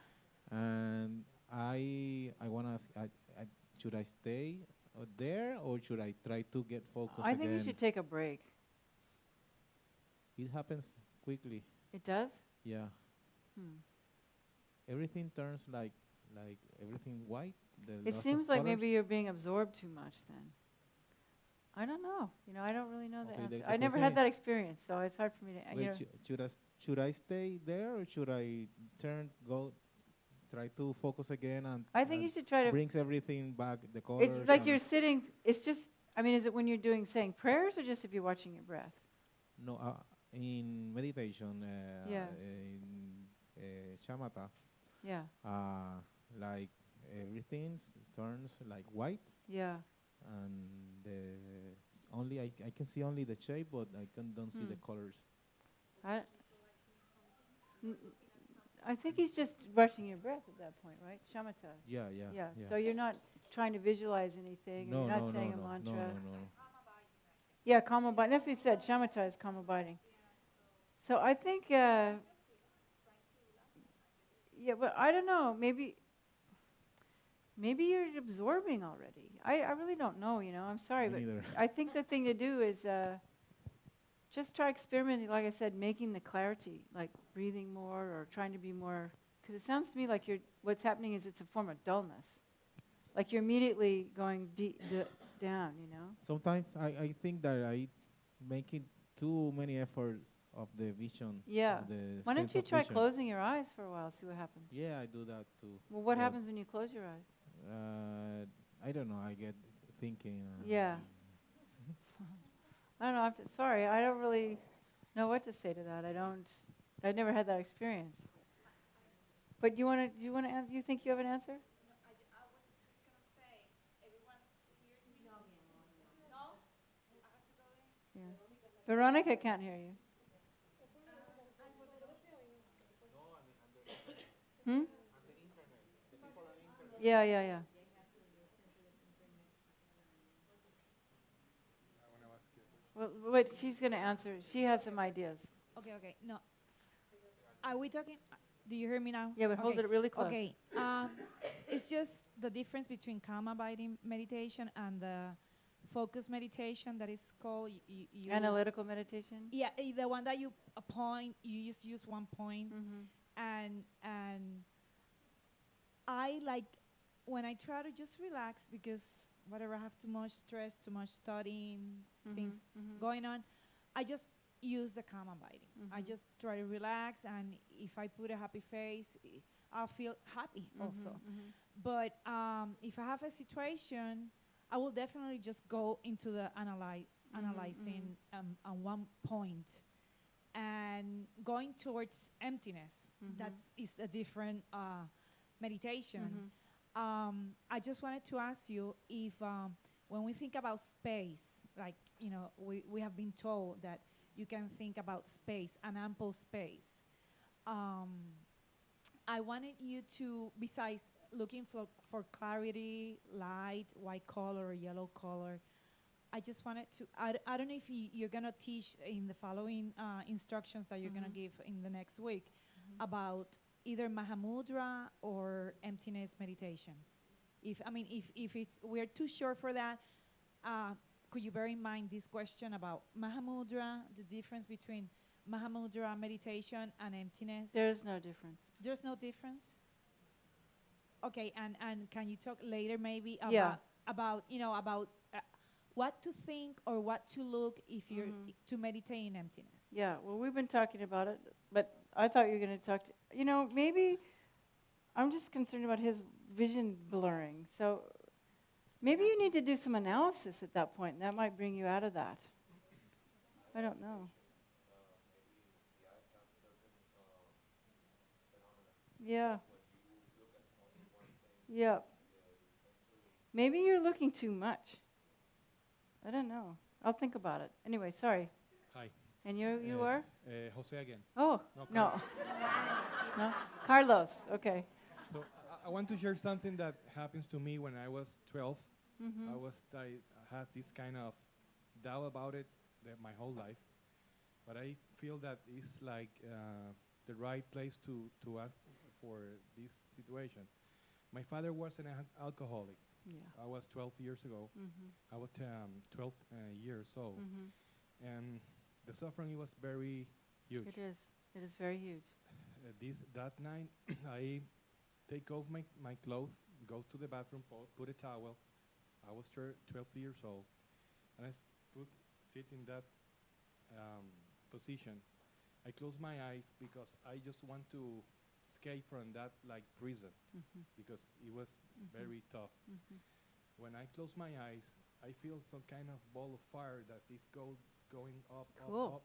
And I want to ask, should I stay there or should I try to get focused I think again? you should take a break. It happens quickly. It does? Yeah. Everything turns like everything white. It seems like maybe you're being absorbed too much then. I don't know. You know, I don't really know the answer. I never had that experience, so it's hard for me to. Wait, should I stay there or should I try to focus again and? I think you should try to. Brings everything back, the colors. It's like you're sitting. It's just. I mean, is it when you're saying prayers or just if you're watching your breath? No, in meditation. In shamatha. Yeah. Like everything turns like white. Yeah. And I can see only the shape, but I don't see the colors. I think he's just watching your breath at that point, right? Shamatha. Yeah. So you're not trying to visualize anything. No, you're not saying a mantra. No. Yeah, calm abiding. That's what he said. Shamatha is calm abiding. So I think, Yeah, but I don't know. Maybe you're absorbing already. I really don't know, I'm sorry, Me but neither. I think the thing to do is just try experimenting, like I said, making the clarity, like breathing more or trying to be more, because it sounds to me like what's happening is it's a form of dullness. Like you're immediately going down, Sometimes I think that I making too many effort of the vision. Yeah. Of the Why don't sense you of try vision. closing your eyes for a while, see what happens? Yeah, I do that too. Well, what But, happens when you close your eyes? I don't know. I get thinking. Yeah. I don't know. Sorry, I don't really know what to say to that. I never had that experience. But do you want to answer? You think you have an answer? Yeah. Veronica can't hear you. Hmm? Yeah. Well, wait, she's going to answer. She has some ideas. Okay. No. Are we talking? Do you hear me now? Yeah, but hold it really close. Okay. It's just the difference between calm abiding meditation and the focus meditation that is called Analytical meditation? Yeah, the one that you just use one point. Mm-hmm. And I like when I try to just relax because whatever I have too much stress, too much studying, things going on, I just use the calm abiding. I just try to relax, and if I put a happy face, I'll feel happy also. But if I have a situation, I will definitely just go into the analyzing on one point and going towards emptiness. That is a different meditation. I just wanted to ask you if when we think about space, like, we have been told that you can think about space, an ample space. I wanted you to, besides looking for clarity, light, white color, yellow color, I just wanted to, I don't know if you're going to teach in the following instructions that you're going to give in the next week about either Mahamudra or emptiness meditation. If we're too short for that, could you bear in mind this question about Mahamudra, the difference between Mahamudra meditation and emptiness? There's no difference. There's no difference? Okay, and can you talk later maybe about what to think or what to look if you're to meditate in emptiness? Yeah, well, we've been talking about it, but I thought you were going to talk to, maybe I'm just concerned about his vision blurring. So maybe you need to do some analysis at that point, and that might bring you out of that. I don't know. Yeah. Yeah. Maybe you're looking too much. I don't know. I'll think about it. Anyway, sorry. Hi. And you are? Jose again. Oh, No, no. Carlos, okay. So I want to share something that happens to me when I was 12. I had this kind of doubt about it my whole life. But I feel that it's like the right place to ask for this situation. My father was an alcoholic. Yeah. I was 12 years ago. I was 12 years old. And the suffering was very huge. It is. It is very huge. That night, I take off my clothes, go to the bathroom, put a towel. I was 12 years old. And I sit in that position. I close my eyes because I just want to escape from that like prison because it was very tough. When I close my eyes, I feel some kind of ball of fire that is going up,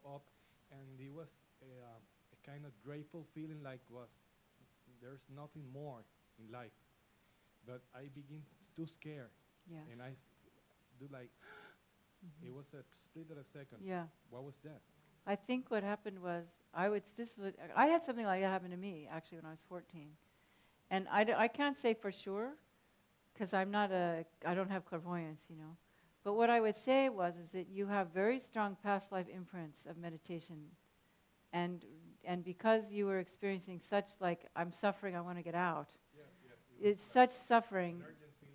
up, and it was a kind of grateful feeling like there's nothing more in life. But I begin to scare, and I do like, it was a split of a second. Yeah. What was that? I think what happened was, I had something like that happen to me, actually, when I was 14. And I can't say for sure, because I don't have clairvoyance, But what I would say is that you have very strong past life imprints of meditation. And and because you were experiencing such like, I'm suffering, I want to get out. It's such suffering.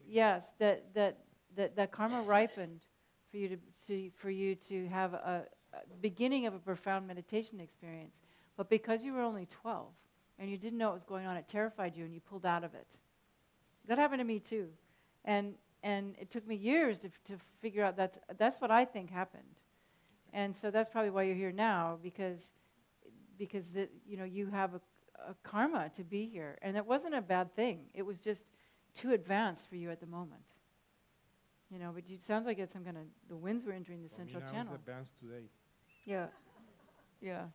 Yes, that karma ripened for you to have a beginning of a profound meditation experience. But because you were only 12 and you didn't know what was going on, it terrified you and you pulled out of it. That happened to me too. And it took me years to figure out that's what I think happened. And so that's probably why you're here now, because you have a karma to be here. And that wasn't a bad thing. It was just too advanced for you at the moment. But it sounds like it's some kind of, the winds were entering the central channel. Advanced today. Yeah. Yeah.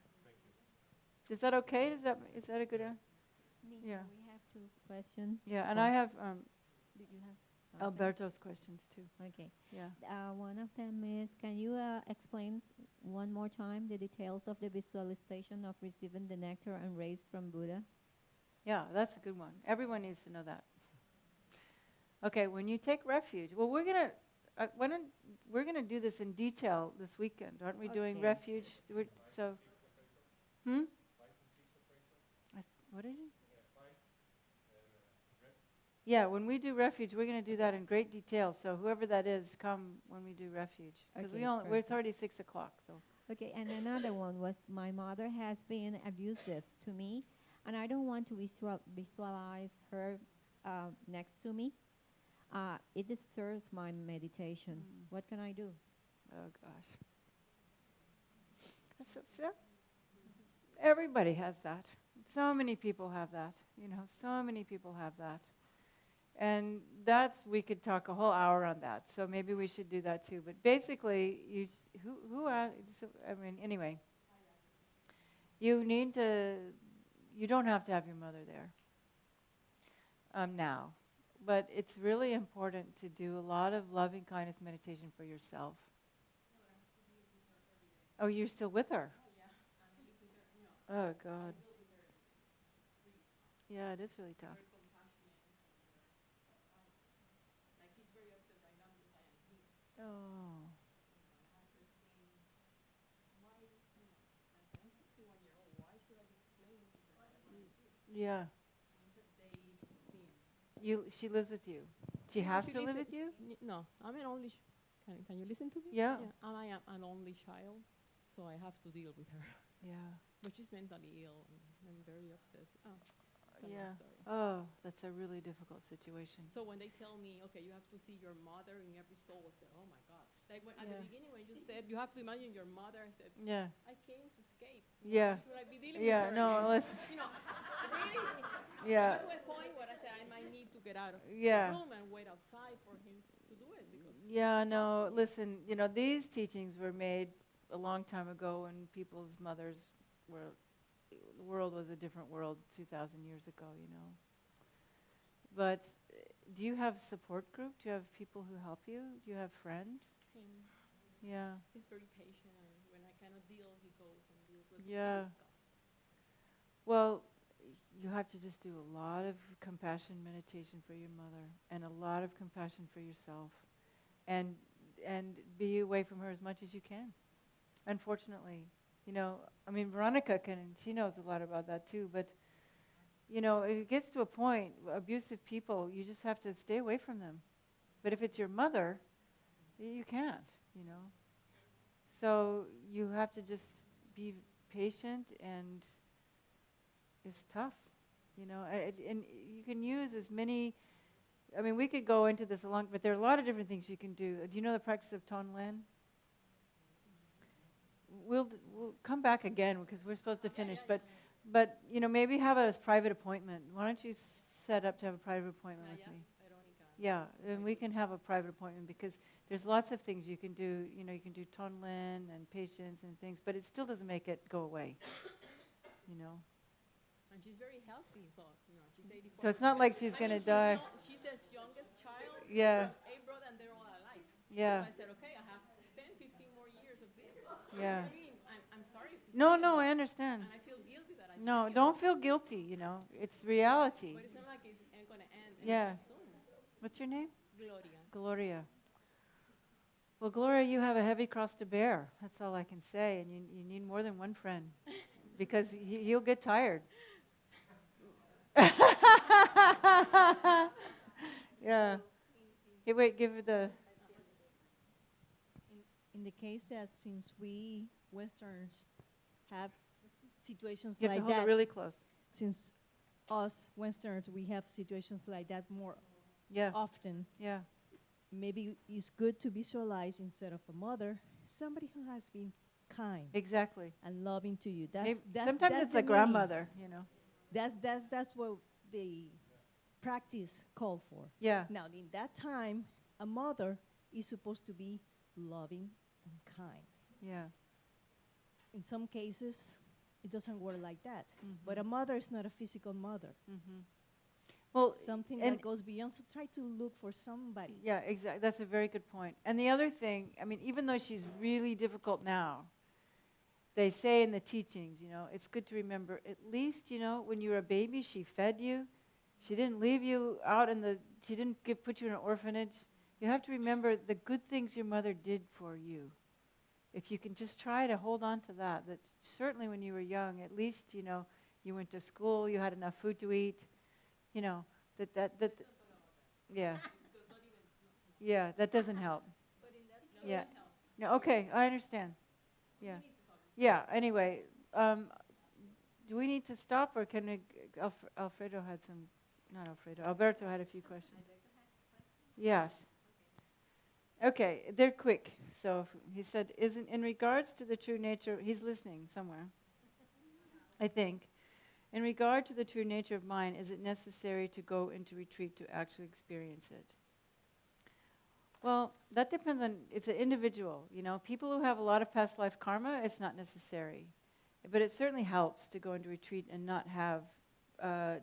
Is that okay? Is that a good Nyingje, Yeah. we have 2 questions. Yeah, and I have Did you have something? Alberto's questions too. Okay. Yeah. One of them is, can you explain one more time the details of the visualization of receiving the nectar and rays from Buddha? Yeah, that's a good one. Everyone needs to know that. Okay, when you take refuge, well, we're gonna do this in detail this weekend, aren't we? Doing Okay. refuge. What did you? Yeah, when we do refuge, we're going to do that in great detail. So whoever that is, come when we do refuge. Because Okay, it's perfect. already 6 o'clock. So Okay, and another one was, my mother has been abusive to me, and I don't want to visualize her next to me. It disturbs my meditation. What can I do? oh gosh, that's so sad. Everybody has that. So many people have that. So many people have that. And we could talk a whole hour on that. So maybe we should do that too. But basically, anyway, you don't have to have your mother there now. But it's really important to do a lot of loving kindness meditation for yourself. Oh, you're still with her? Oh, God. Yeah, it is really tough. Oh. Yeah. She lives with you. She has to live with you? No, I'm an only. Can you listen to me? Yeah. I am an only child, so I have to deal with her. Yeah. But she's mentally ill and very obsessed. It's a long Yeah. story. Oh, that's a really difficult situation. So when they tell me, okay, you have to see your mother in every soul, I said, oh my God. Like at the beginning when you said you have to imagine your mother, I said, Yeah. I came to escape. Yeah. Should I be dealing Yeah, with her? no, again? listen. Really. Yeah. I got to a point where I said I might need to get out of Yeah. the room and wait outside for him to do it because. Yeah, no, listen, these teachings were made a long time ago when people's mothers the world was a different world 2,000 years ago, But do you have support group? Do you have people who help you? Do you have friends? Him. Yeah. He's very patient, and when I cannot deal, he goes and deals with Yeah. the stuff. Well, you have to just do a lot of compassion meditation for your mother and a lot of compassion for yourself and be away from her as much as you can. Unfortunately, Veronica she knows a lot about that too, but it gets to a point, abusive people, you just have to stay away from them. But if it's your mother, you can't, So you have to just be patient, and it's tough, and you can use as many, we could go into this but there are a lot of different things you can do. Do you know the practice of Tonlen? We'll come back again because we're supposed to finish, but maybe have it as private appointment. Why don't you set up to have a private appointment with me? Yeah, and we can have a private appointment because there's lots of things you can do. You can do Tonlen and patience and things, but it still doesn't make it go away. And she's very healthy, she's 84. So it's not like she's going to die. She's the youngest child. Yeah. 8 brothers, and they're all alive. Yeah. So I said, okay, I have 10, 15 more years of this. Yeah. I'm sorry to No, say I understand. And I feel guilty that I No, say don't feel guilty, It's reality. But it's not like it's going to end Yeah. anytime soon. What's your name? Gloria. Gloria. Well, Gloria, you have a heavy cross to bear. That's all I can say, and you need more than one friend. because he'll get tired. Yeah. Hey, wait, give it the... In the case that since we Westerners have situations You have like to hold that, it really close. since us Westerners, we have situations like that more Yeah. often, Yeah. maybe it's good to visualize instead of a mother, somebody who has been kind Exactly. and loving to you. Maybe That's sometimes that's it's the a meaning. grandmother, you know. That's what the practice called for. Yeah. Now, in that time, a mother is supposed to be loving and kind. Yeah. In some cases, it doesn't work like that. Mhm. But a mother is not a physical mother. Mm-hmm. Well, Something and that goes beyond. So try to look for somebody. yeah, exactly. That's a very good point. And the other thing, I mean, even though she's really difficult now, they say in the teachings, you know, it's good to remember, at least, you know, when you were a baby, she fed you. She didn't leave you out she didn't put you in an orphanage. You have to remember the good things your mother did for you. If you can just try to hold on to that certainly when you were young, at least, you know, you went to school, you had enough food to eat, you know, yeah. Yeah, that doesn't help. Yeah. No, okay, I understand. Yeah. Yeah, anyway, do we need to stop or can we, Alfredo had some, not Alfredo, Alberto had a few questions. Yes. Okay, they're quick. So he said, in regards to the true nature, he's listening somewhere, I think. In regard to the true nature of mind, is it necessary to go into retreat to actually experience it? Well, that depends on, it's an individual, you know. People who have a lot of past life karma, it's not necessary. But it certainly helps to go into retreat and not have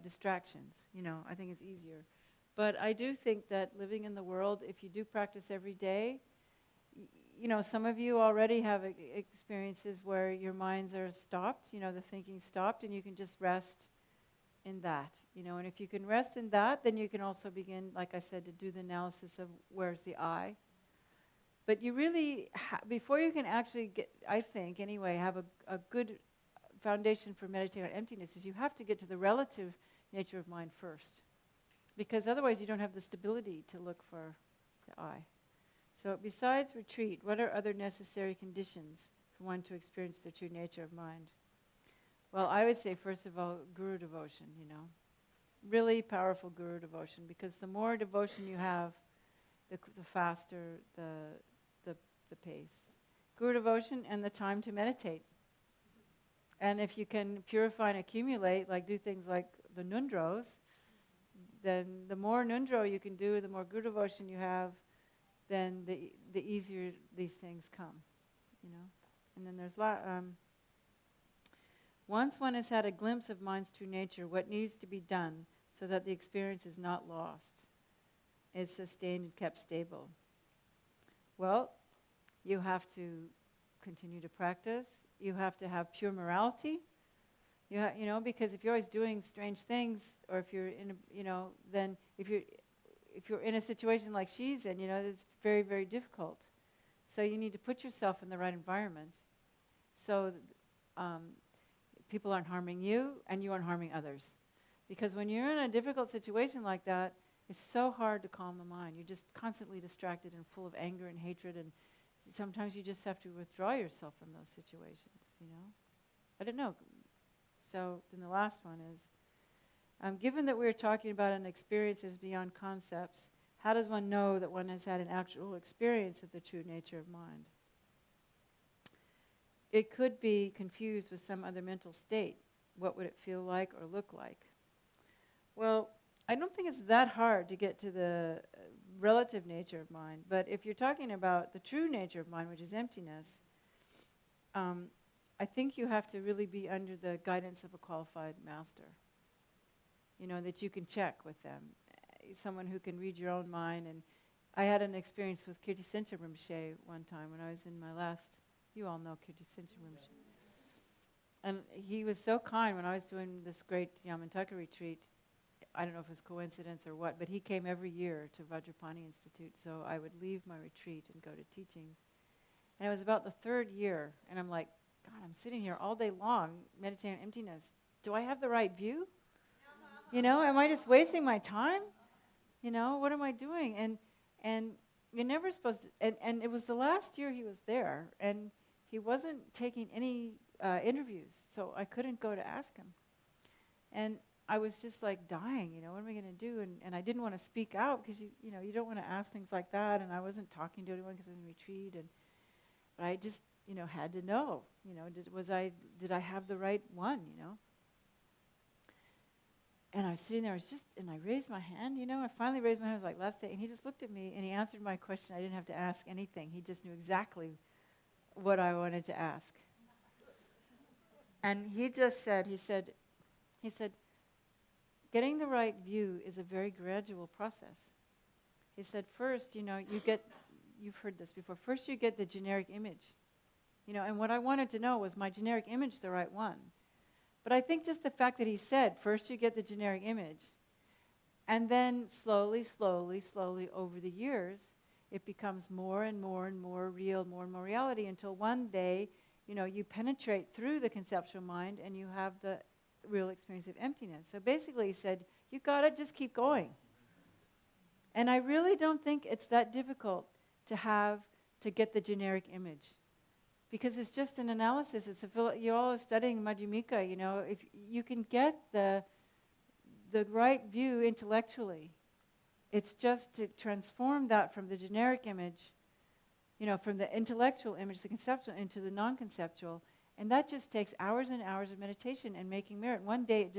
distractions, you know. I think it's easier. But I do think that living in the world, if you do practice every day, you know, some of you already have experiences where your minds are stopped, you know, the thinking stopped, and you can just rest in that, you know. And if you can rest in that, then you can also begin, like I said, to do the analysis of where's the I. But you really, before you can actually get, I think anyway, have a good foundation for meditating on emptiness, is you have to get to the relative nature of mind first. Because otherwise you don't have the stability to look for the I. So besides retreat, what are other necessary conditions for one to experience the true nature of mind? Well, I would say, first of all, guru devotion, you know. Really powerful guru devotion, because the more devotion you have, the faster the pace. Guru devotion and the time to meditate. And if you can purify and accumulate, like do things like the nundros, then the more nundro you can do, the more guru devotion you have, then the easier these things come, you know. And then there's once one has had a glimpse of mind's true nature, what needs to be done so that the experience is not lost, is sustained and kept stable? Well, you have to continue to practice. You have to have pure morality. You know, because if you're always doing strange things, or if you're in, then if you're in a situation like she's in, you know, it's very, very difficult. So you need to put yourself in the right environment, so people aren't harming you and you aren't harming others. Because when you're in a difficult situation like that, it's so hard to calm the mind. You're just constantly distracted and full of anger and hatred, and sometimes you just have to withdraw yourself from those situations, you know. I don't know. So then the last one is, given that we're talking about an experience as beyond concepts, how does one know that one has had an actual experience of the true nature of mind? It could be confused with some other mental state. What would it feel like or look like? Well, I don't think it's that hard to get to the relative nature of mind, but if you're talking about the true nature of mind, which is emptiness, I think you have to really be under the guidance of a qualified master. You know, that you can check with them. Someone who can read your own mind. And I had an experience with Kirti Sencha Rinpoche one time when I was in my last, you all know Kirti Sencha Rinpoche. And he was so kind when I was doing this great Yamantaka retreat. I don't know if it was coincidence or what, but he came every year to Vajrapani Institute, so I would leave my retreat and go to teachings. And it was about the third year, and I'm like God, I'm sitting here all day long meditating on emptiness. Do I have the right view? Am I just wasting my time? What am I doing? And you're never supposed to, and it was the last year he was there, and he wasn't taking any interviews, so I couldn't go to ask him. And I was just like dying, what am I going to do? And I didn't want to speak out because you don't want to ask things like that. And I wasn't talking to anyone because I was in retreat. But I just, had to know, did I have the right one, And I was sitting there, and I raised my hand, I finally raised my hand, it was like last day, and he just looked at me and he answered my question. I didn't have to ask anything. He just knew exactly what I wanted to ask. And he just said, he said, getting the right view is a very gradual process. He said, first, you've heard this before, first you get the generic image. And what I wanted to know was my generic image the right one? But I think just the fact that he said, first you get the generic image, and then slowly, slowly, slowly over the years, it becomes more and more and more real, more and more reality, until one day, you penetrate through the conceptual mind and you have the real experience of emptiness. So basically he said, you got it, just keep going. And I really don't think it's that difficult to get the generic image. Because it's just an analysis. You're all studying Madhyamika, if you can get the right view intellectually. It's just to transform that from the generic image, from the intellectual image, the conceptual, into the non-conceptual. And that just takes hours and hours of meditation and making merit. One day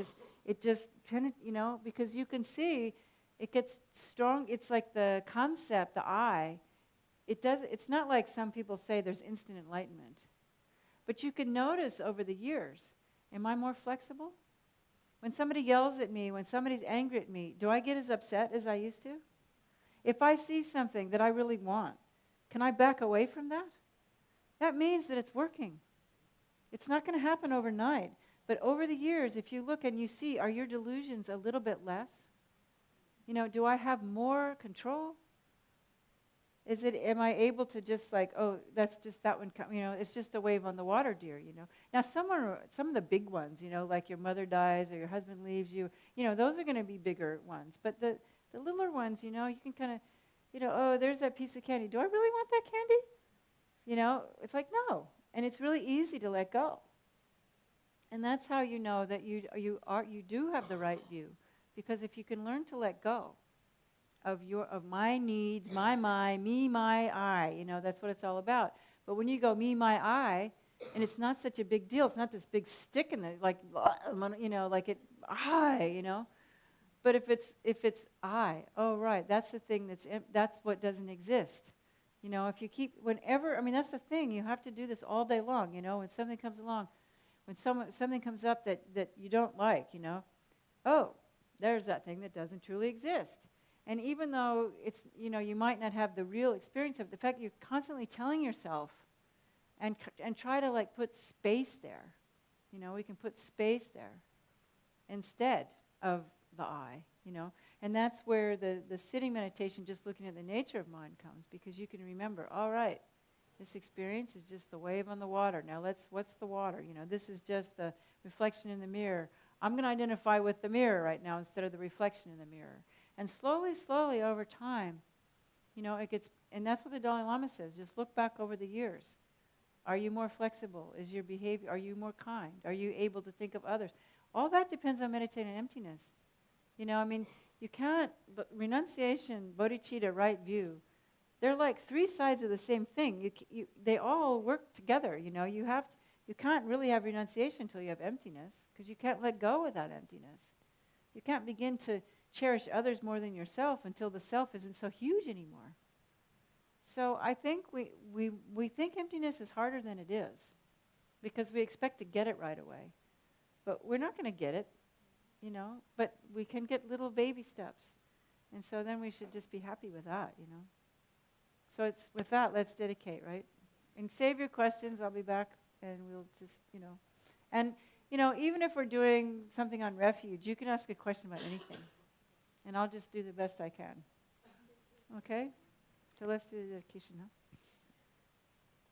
it just because you can see it gets strong. It's like the concept, the I. It's not like some people say there's instant enlightenment. But you can notice over the years, am I more flexible? When somebody yells at me, when somebody's angry at me, do I get as upset as I used to? If I see something that I really want, can I back away from that? That means that it's working. It's not going to happen overnight. But over the years, if you look and you see, are your delusions a little bit less? Do I have more control? Am I able to just like, oh, that's just that one, it's just a wave on the water, dear, Now some of the big ones, like your mother dies or your husband leaves you, those are going to be bigger ones. But the littler ones, you can kind of, oh, there's that piece of candy. Do I really want that candy? It's like, no. And it's really easy to let go. And that's how you know that you do have the right view. Because if you can learn to let go of my needs, my me, my I, that's what it's all about. But when you go me, my I, and it's not such a big deal, it's not this big stick in the, like it, I, But if it's I, oh right, that's the thing that's what doesn't exist. If you keep, that's the thing, you have to do this all day long, when something comes along, when something comes up that you don't like, oh, there's that thing that doesn't truly exist. And even though it's, you might not have the real experience of the fact, you're constantly telling yourself and try to like put space there. We can put space there instead of the I, And that's where the sitting meditation, just looking at the nature of mind comes, because you can remember, all right, this experience is just the wave on the water. Now what's the water? This is just the reflection in the mirror. I'm going to identify with the mirror right now instead of the reflection in the mirror. And slowly, slowly over time, it gets, and that's what the Dalai Lama says, just look back over the years. Are you more flexible? Is your behavior, are you more kind? Are you able to think of others? All that depends on meditating on emptiness. You can't, renunciation, bodhicitta, right view, they're like three sides of the same thing. They all work together, you can't really have renunciation until you have emptiness, because you can't let go without emptiness. You can't begin to cherish others more than yourself until the self isn't so huge anymore. So I think we think emptiness is harder than it is, because we expect to get it right away. But we're not going to get it, but we can get little baby steps. And so then we should just be happy with that, So it's with that, let's dedicate, right? And save your questions, I'll be back, and we'll just, And, even if we're doing something on refuge, you can ask a question about anything. And I'll just do the best I can. Okay? So let's do the dedication now.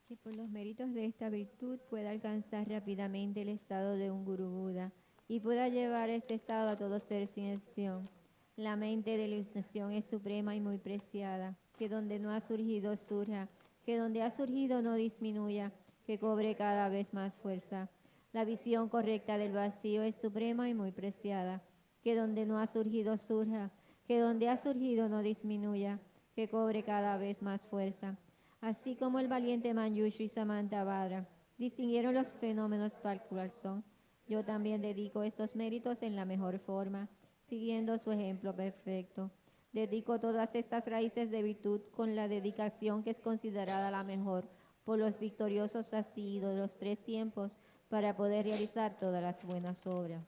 Que por los méritos de esta virtud pueda alcanzar rápidamente el estado de un Guru Buda y pueda llevar este estado a todo ser sin excepción. La mente de iluminación es suprema y muy preciada. Que donde no ha surgido surja, que donde ha surgido no disminuya, que cobre cada vez más fuerza. La visión correcta del vacío es suprema y muy preciada. Que donde no ha surgido surja, que donde ha surgido no disminuya, que cobre cada vez más fuerza. Así como el valiente Manjushu y Samantabhadra distinguieron los fenómenos tal cual son, yo también dedico estos méritos en la mejor forma, siguiendo su ejemplo perfecto. Dedico todas estas raíces de virtud con la dedicación que es considerada la mejor por los victoriosos asidos de los 3 tiempos para poder realizar todas las buenas obras.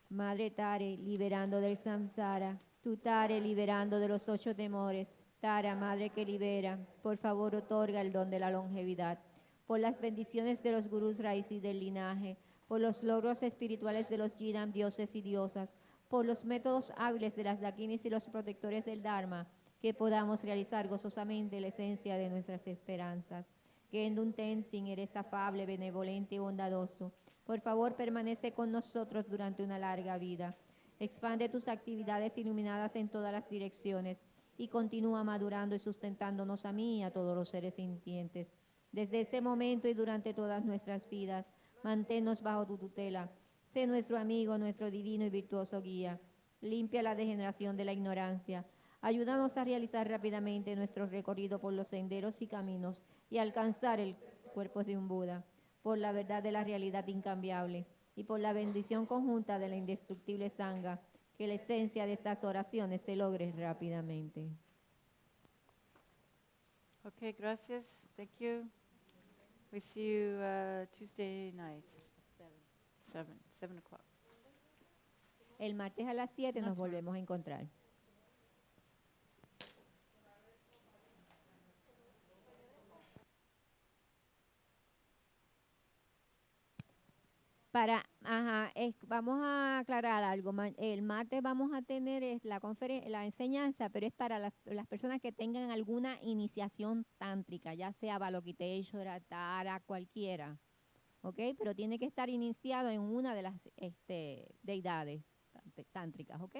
Madre Tare, liberando del samsara, tu Tare, liberando de los 8 temores, Tara, Madre que libera, por favor otorga el don de la longevidad, por las bendiciones de los gurús raíces del linaje, por los logros espirituales de los Yidam, dioses y diosas, por los métodos hábiles de las Dakinis y los protectores del Dharma, que podamos realizar gozosamente la esencia de nuestras esperanzas. Que en un Tenzin eres afable, benevolente y bondadoso. Por favor, permanece con nosotros durante una larga vida. Expande tus actividades iluminadas en todas las direcciones y continúa madurando y sustentándonos a mí y a todos los seres sintientes. Desde este momento y durante todas nuestras vidas, manténnos bajo tu tutela. Sé nuestro amigo, nuestro divino y virtuoso guía. Limpia la degeneración de la ignorancia. Ayúdanos a realizar rápidamente nuestro recorrido por los senderos y caminos y alcanzar el cuerpo de un Buda, por la verdad de la realidad incambiable y por la bendición conjunta de la indestructible Sangha, que la esencia de estas oraciones se logre rápidamente. Okay, gracias. Thank you. We see you Tuesday night. 7 o'clock. El martes a las 7 nos volvemos a encontrar. Vamos a aclarar algo. El martes vamos a tener la enseñanza, pero es para las personas que tengan alguna iniciación tántrica, ya sea Avalokiteshvara, Tara, cualquiera. ¿Ok? Pero tiene que estar iniciado en una de las deidades tántricas. ¿Ok?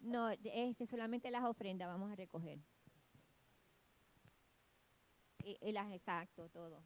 No, solamente las ofrendas vamos a recoger. Exacto, todo.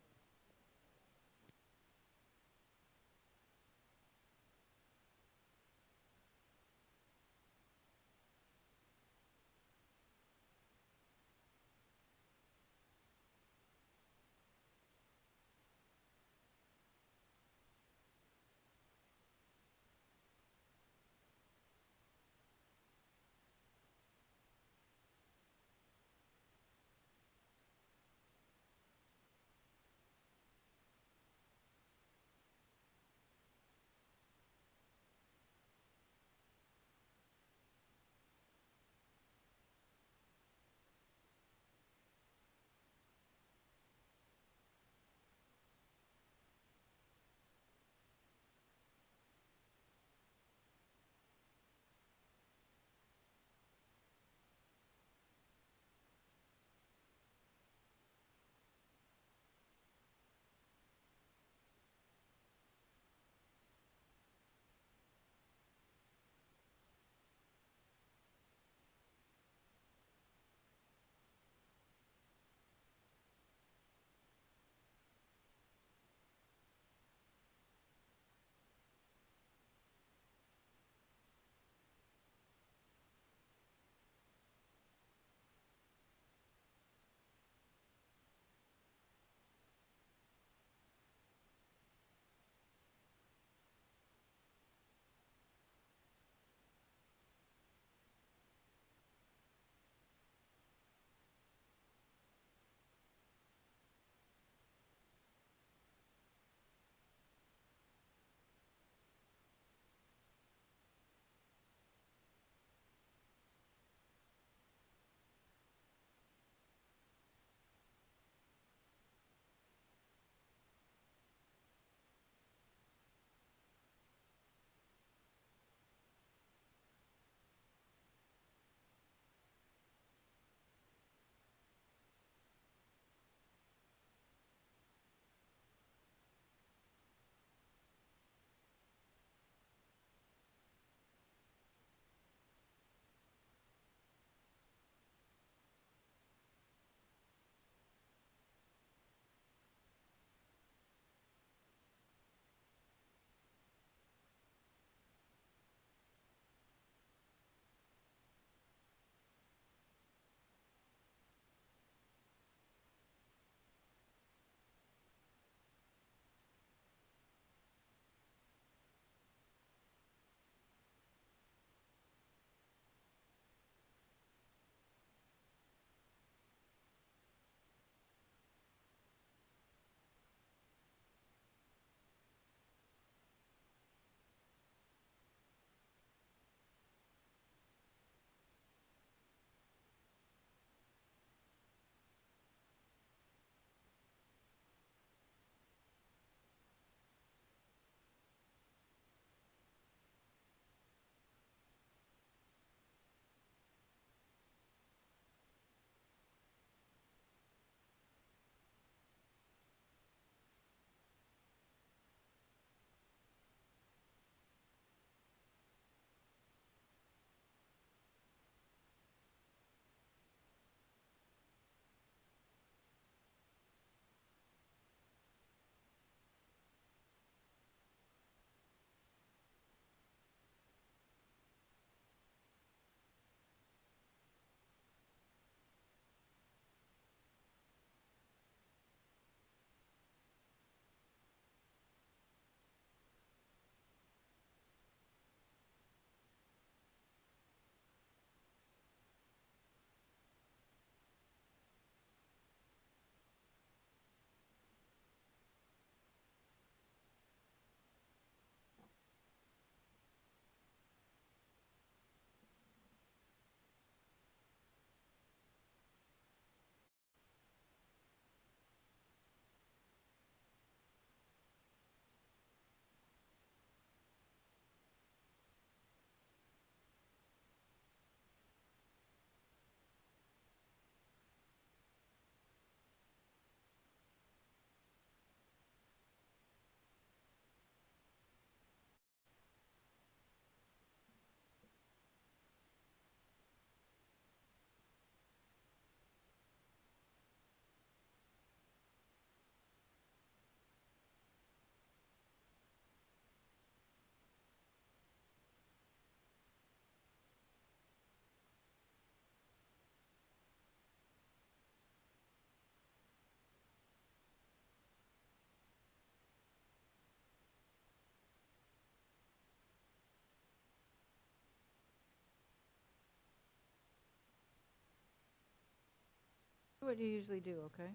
What you usually do, okay?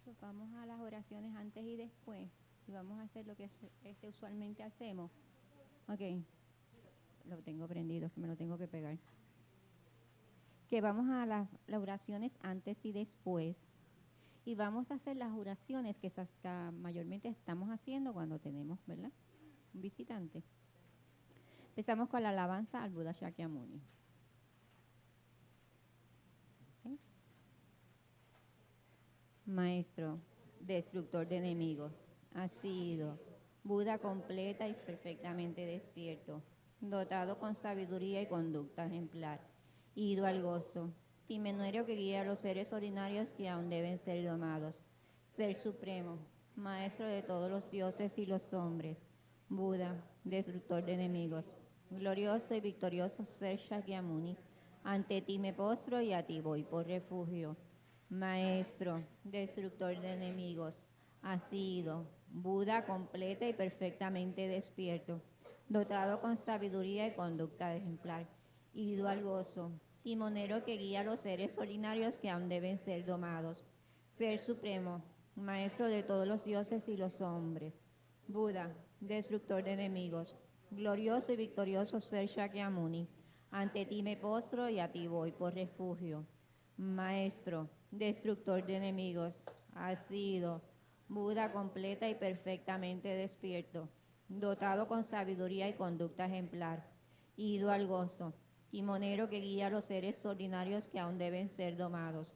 So, vamos a las oraciones antes y después. Y vamos a hacer lo que usualmente hacemos. Ok. Lo tengo prendido, que me lo tengo que pegar. Que vamos a las oraciones antes y después. Y vamos a hacer las oraciones que mayormente estamos haciendo cuando tenemos, ¿verdad?, un visitante. Empezamos con la alabanza al Buda Shakyamuni. ¿Okay? Maestro, destructor de enemigos, has sido Buda completa y perfectamente despierto, dotado con sabiduría y conducta ejemplar, ido al gozo, timenuero que guía a los seres ordinarios que aún deben ser domados, Ser supremo, maestro de todos los dioses y los hombres, Buda, destructor de enemigos, glorioso y victorioso Ser Shakyamuni, ante ti me postro y a ti voy por refugio. Maestro, destructor de enemigos, has sido Buda completa y perfectamente despierto, dotado con sabiduría y conducta ejemplar, ido al gozo, timonero que guía a los seres ordinarios que aún deben ser domados, Ser supremo, maestro de todos los dioses y los hombres, Buda, destructor de enemigos, glorioso y victorioso Ser Shakyamuni, ante ti me postro y a ti voy por refugio. Maestro, destructor de enemigos, has sido Buda completa y perfectamente despierto, dotado con sabiduría y conducta ejemplar, ido al gozo, timonero que guía a los seres ordinarios que aún deben ser domados,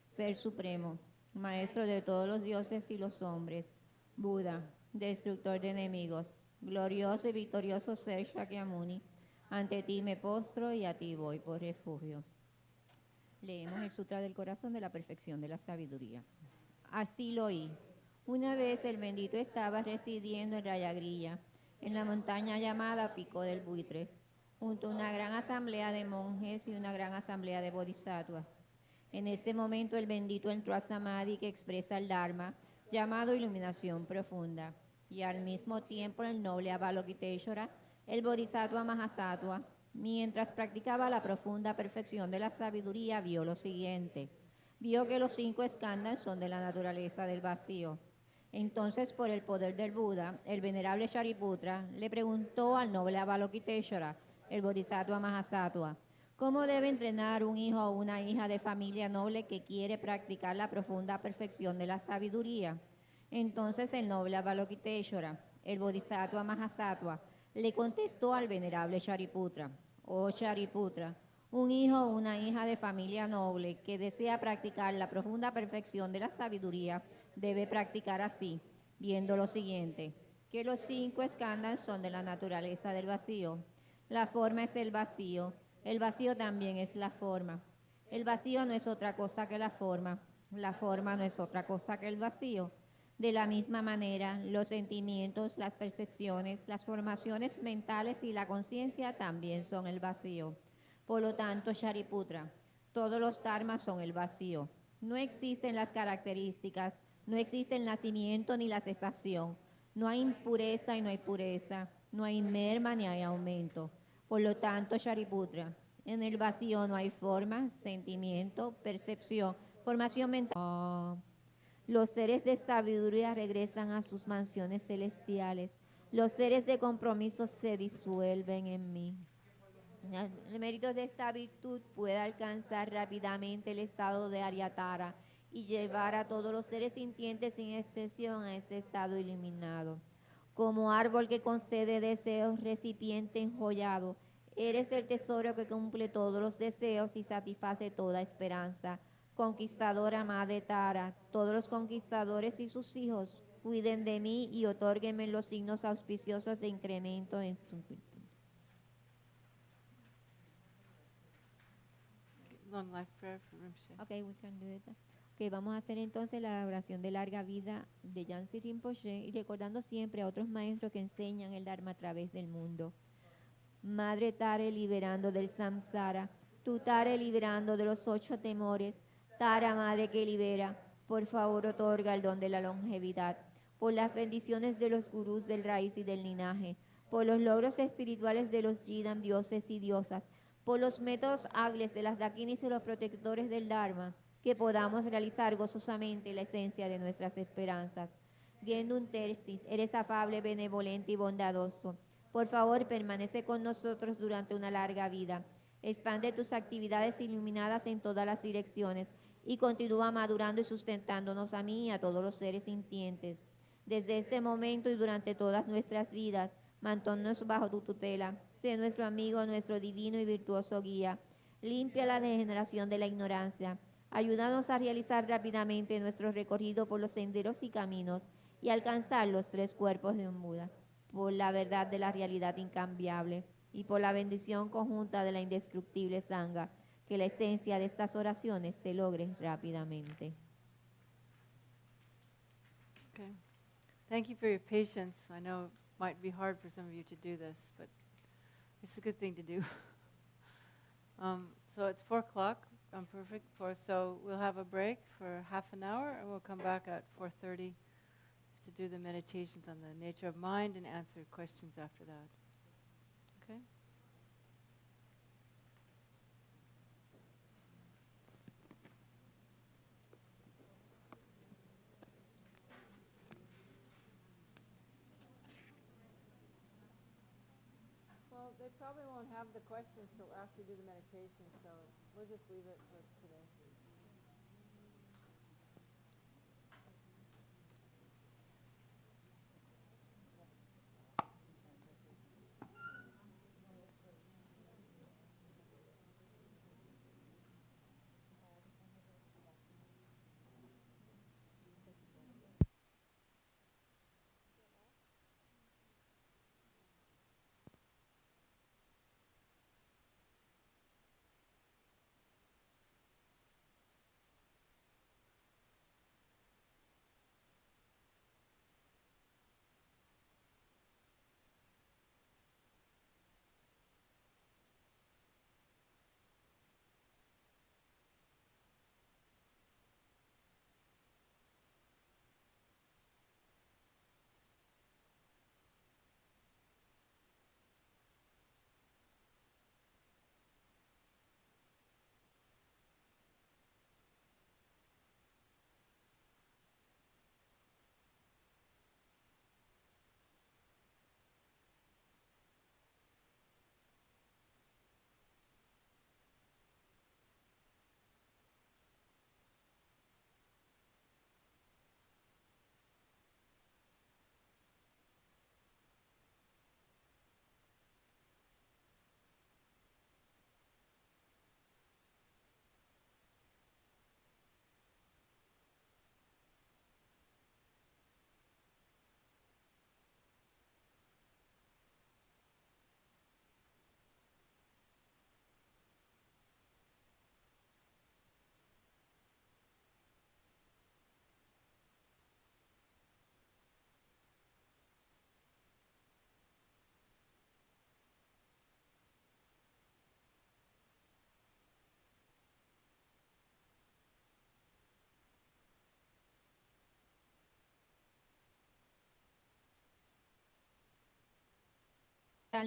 Ser supremo, maestro de todos los dioses y los hombres, Buda, destructor de enemigos, glorioso y victorioso Ser Shakyamuni, ante ti me postro y a ti voy por refugio. Leemos el Sutra del Corazón de la Perfección de la Sabiduría. Así lo oí. Una vez el bendito estaba residiendo en Rayagrilla, en la montaña llamada Pico del Buitre, junto a una gran asamblea de monjes y una gran asamblea de bodhisattvas. En ese momento el bendito entró a Samadhi, que expresa el Dharma, llamado iluminación profunda, y al mismo tiempo el noble Avalokiteshvara, el bodhisattva Mahasattva, mientras practicaba la profunda perfección de la sabiduría, vio lo siguiente. Vio que los 5 skandhas son de la naturaleza del vacío. Entonces, por el poder del Buda, el venerable Shariputra le preguntó al noble Avalokiteshvara, el bodhisattva Mahasattva, ¿cómo debe entrenar un hijo o una hija de familia noble que quiere practicar la profunda perfección de la sabiduría? Entonces el noble Avalokiteshvara, el bodhisattva Mahasattva, le contestó al venerable Shariputra, oh Shariputra, un hijo o una hija de familia noble que desea practicar la profunda perfección de la sabiduría debe practicar así, viendo lo siguiente, que los 5 skandhas son de la naturaleza del vacío. La forma es el vacío también es la forma. El vacío no es otra cosa que la forma no es otra cosa que el vacío. De la misma manera, los sentimientos, las percepciones, las formaciones mentales y la conciencia también son el vacío. Por lo tanto, Shariputra, todos los dharmas son el vacío. No existen las características, no existe el nacimiento ni la cesación. No hay impureza y no hay pureza, no hay merma ni hay aumento. Por lo tanto, Shariputra, en el vacío no hay forma, sentimiento, percepción, formación mental. Los seres de sabiduría regresan a sus mansiones celestiales. Los seres de compromiso se disuelven en mí. El mérito de esta virtud puede alcanzar rápidamente el estado de Aryatara y llevar a todos los seres sintientes sin excepción a ese estado iluminado. Como árbol que concede deseos, recipiente enjollado, eres el tesoro que cumple todos los deseos y satisface toda esperanza. Conquistadora Madre Tara, todos los conquistadores y sus hijos, cuiden de mí y otórguenme los signos auspiciosos de incremento en su virtud. Long life prayer for Rinpoche. Okay, we can do it. Okay, vamos a hacer entonces la oración de larga vida de Yansi Rinpoche y recordando siempre a otros maestros que enseñan el Dharma a través del mundo. Madre Tare liberando del samsara, tu Tare liberando de los 8 temores, Tara Madre que libera, por favor otorga el don de la longevidad, por las bendiciones de los gurús del raíz y del linaje, por los logros espirituales de los Yidan, dioses y diosas, por los métodos hábiles de las Dakinis y los protectores del Dharma, que podamos realizar gozosamente la esencia de nuestras esperanzas. Gendun Tersis, eres afable, benevolente y bondadoso. Por favor, permanece con nosotros durante una larga vida. Expande tus actividades iluminadas en todas las direcciones y continúa madurando y sustentándonos a mí y a todos los seres sintientes. Desde este momento y durante todas nuestras vidas, manténnos bajo tu tutela. Sé nuestro amigo, nuestro divino y virtuoso guía. Limpia la degeneración de la ignorancia. Ayúdanos a realizar rápidamente nuestro recorrido por los senderos y caminos y alcanzar los 3 cuerpos de un Buda, por la verdad de la realidad incambiable y por la bendición conjunta de la indestructible Sangha, que la esencia de estas oraciones se logre rápidamente. Okay. Thank you for your patience. I know it might be hard for some of you to do this, but it's a good thing to do. So it's 4 o'clock. I'm perfect for, so we'll have a break for half an hour, and we'll come back at 4:30 to do the meditations on the nature of mind and answer questions after that. Okay? Well, they probably won't have the questions till after you do the meditation, so we'll just leave it for today.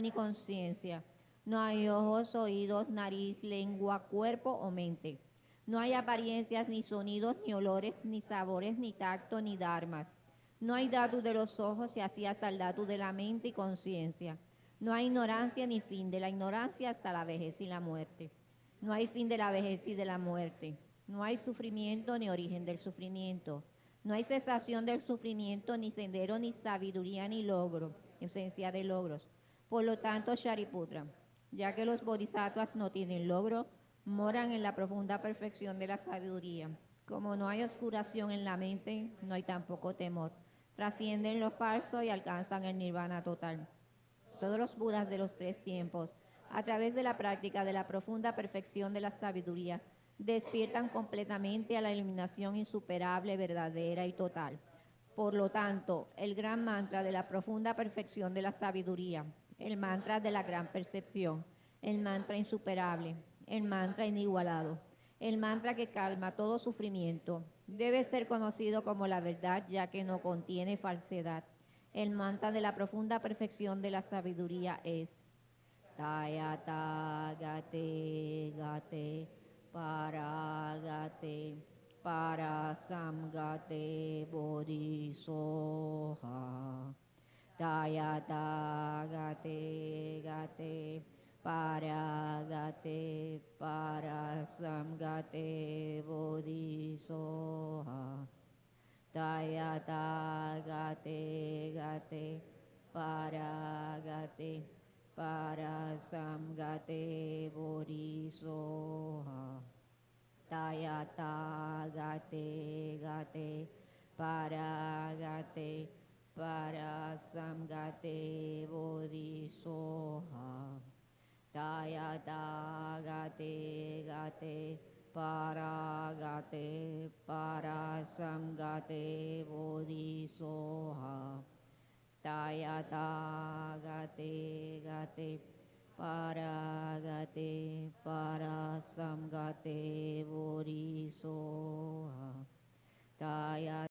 Ni conciencia. No hay ojos, oídos, nariz, lengua, cuerpo o mente. No hay apariencias, ni sonidos, ni olores, ni sabores, ni tacto, ni dharmas. No hay datos de los ojos y así hasta el dato de la mente y conciencia. No hay ignorancia ni fin de la ignorancia hasta la vejez y la muerte. No hay fin de la vejez y de la muerte. No hay sufrimiento ni origen del sufrimiento. No hay cesación del sufrimiento, ni sendero, ni sabiduría, ni logro, esencia de logros. Por lo tanto, Shariputra, ya que los bodhisattvas no tienen logro, moran en la profunda perfección de la sabiduría. Como no hay oscuración en la mente, no hay tampoco temor. Trascienden lo falso y alcanzan el nirvana total. Todos los budas de los 3 tiempos, a través de la práctica de la profunda perfección de la sabiduría, despiertan completamente a la iluminación insuperable, verdadera y total. Por lo tanto, el gran mantra de la profunda perfección de la sabiduría, el mantra de la gran percepción, el mantra insuperable, el mantra inigualado, el mantra que calma todo sufrimiento, debe ser conocido como la verdad ya que no contiene falsedad. El mantra de la profunda perfección de la sabiduría es Tayata Gate Gate Paragate Parasamgate Bodhisoha. Tayata Gate Gate Paragate Parasamgate Bodhisoha. Tayata Gate Gate Paragate Parasamgate Bodhisoha. Tayata Gate Gate Paragate Parasamgate Bodhisoha. Tayata Gate Gate Paragate Parasamgate Bodhisoha. Tayata Gate Gate Paragate Parasamgate Bodhisoha. Tayata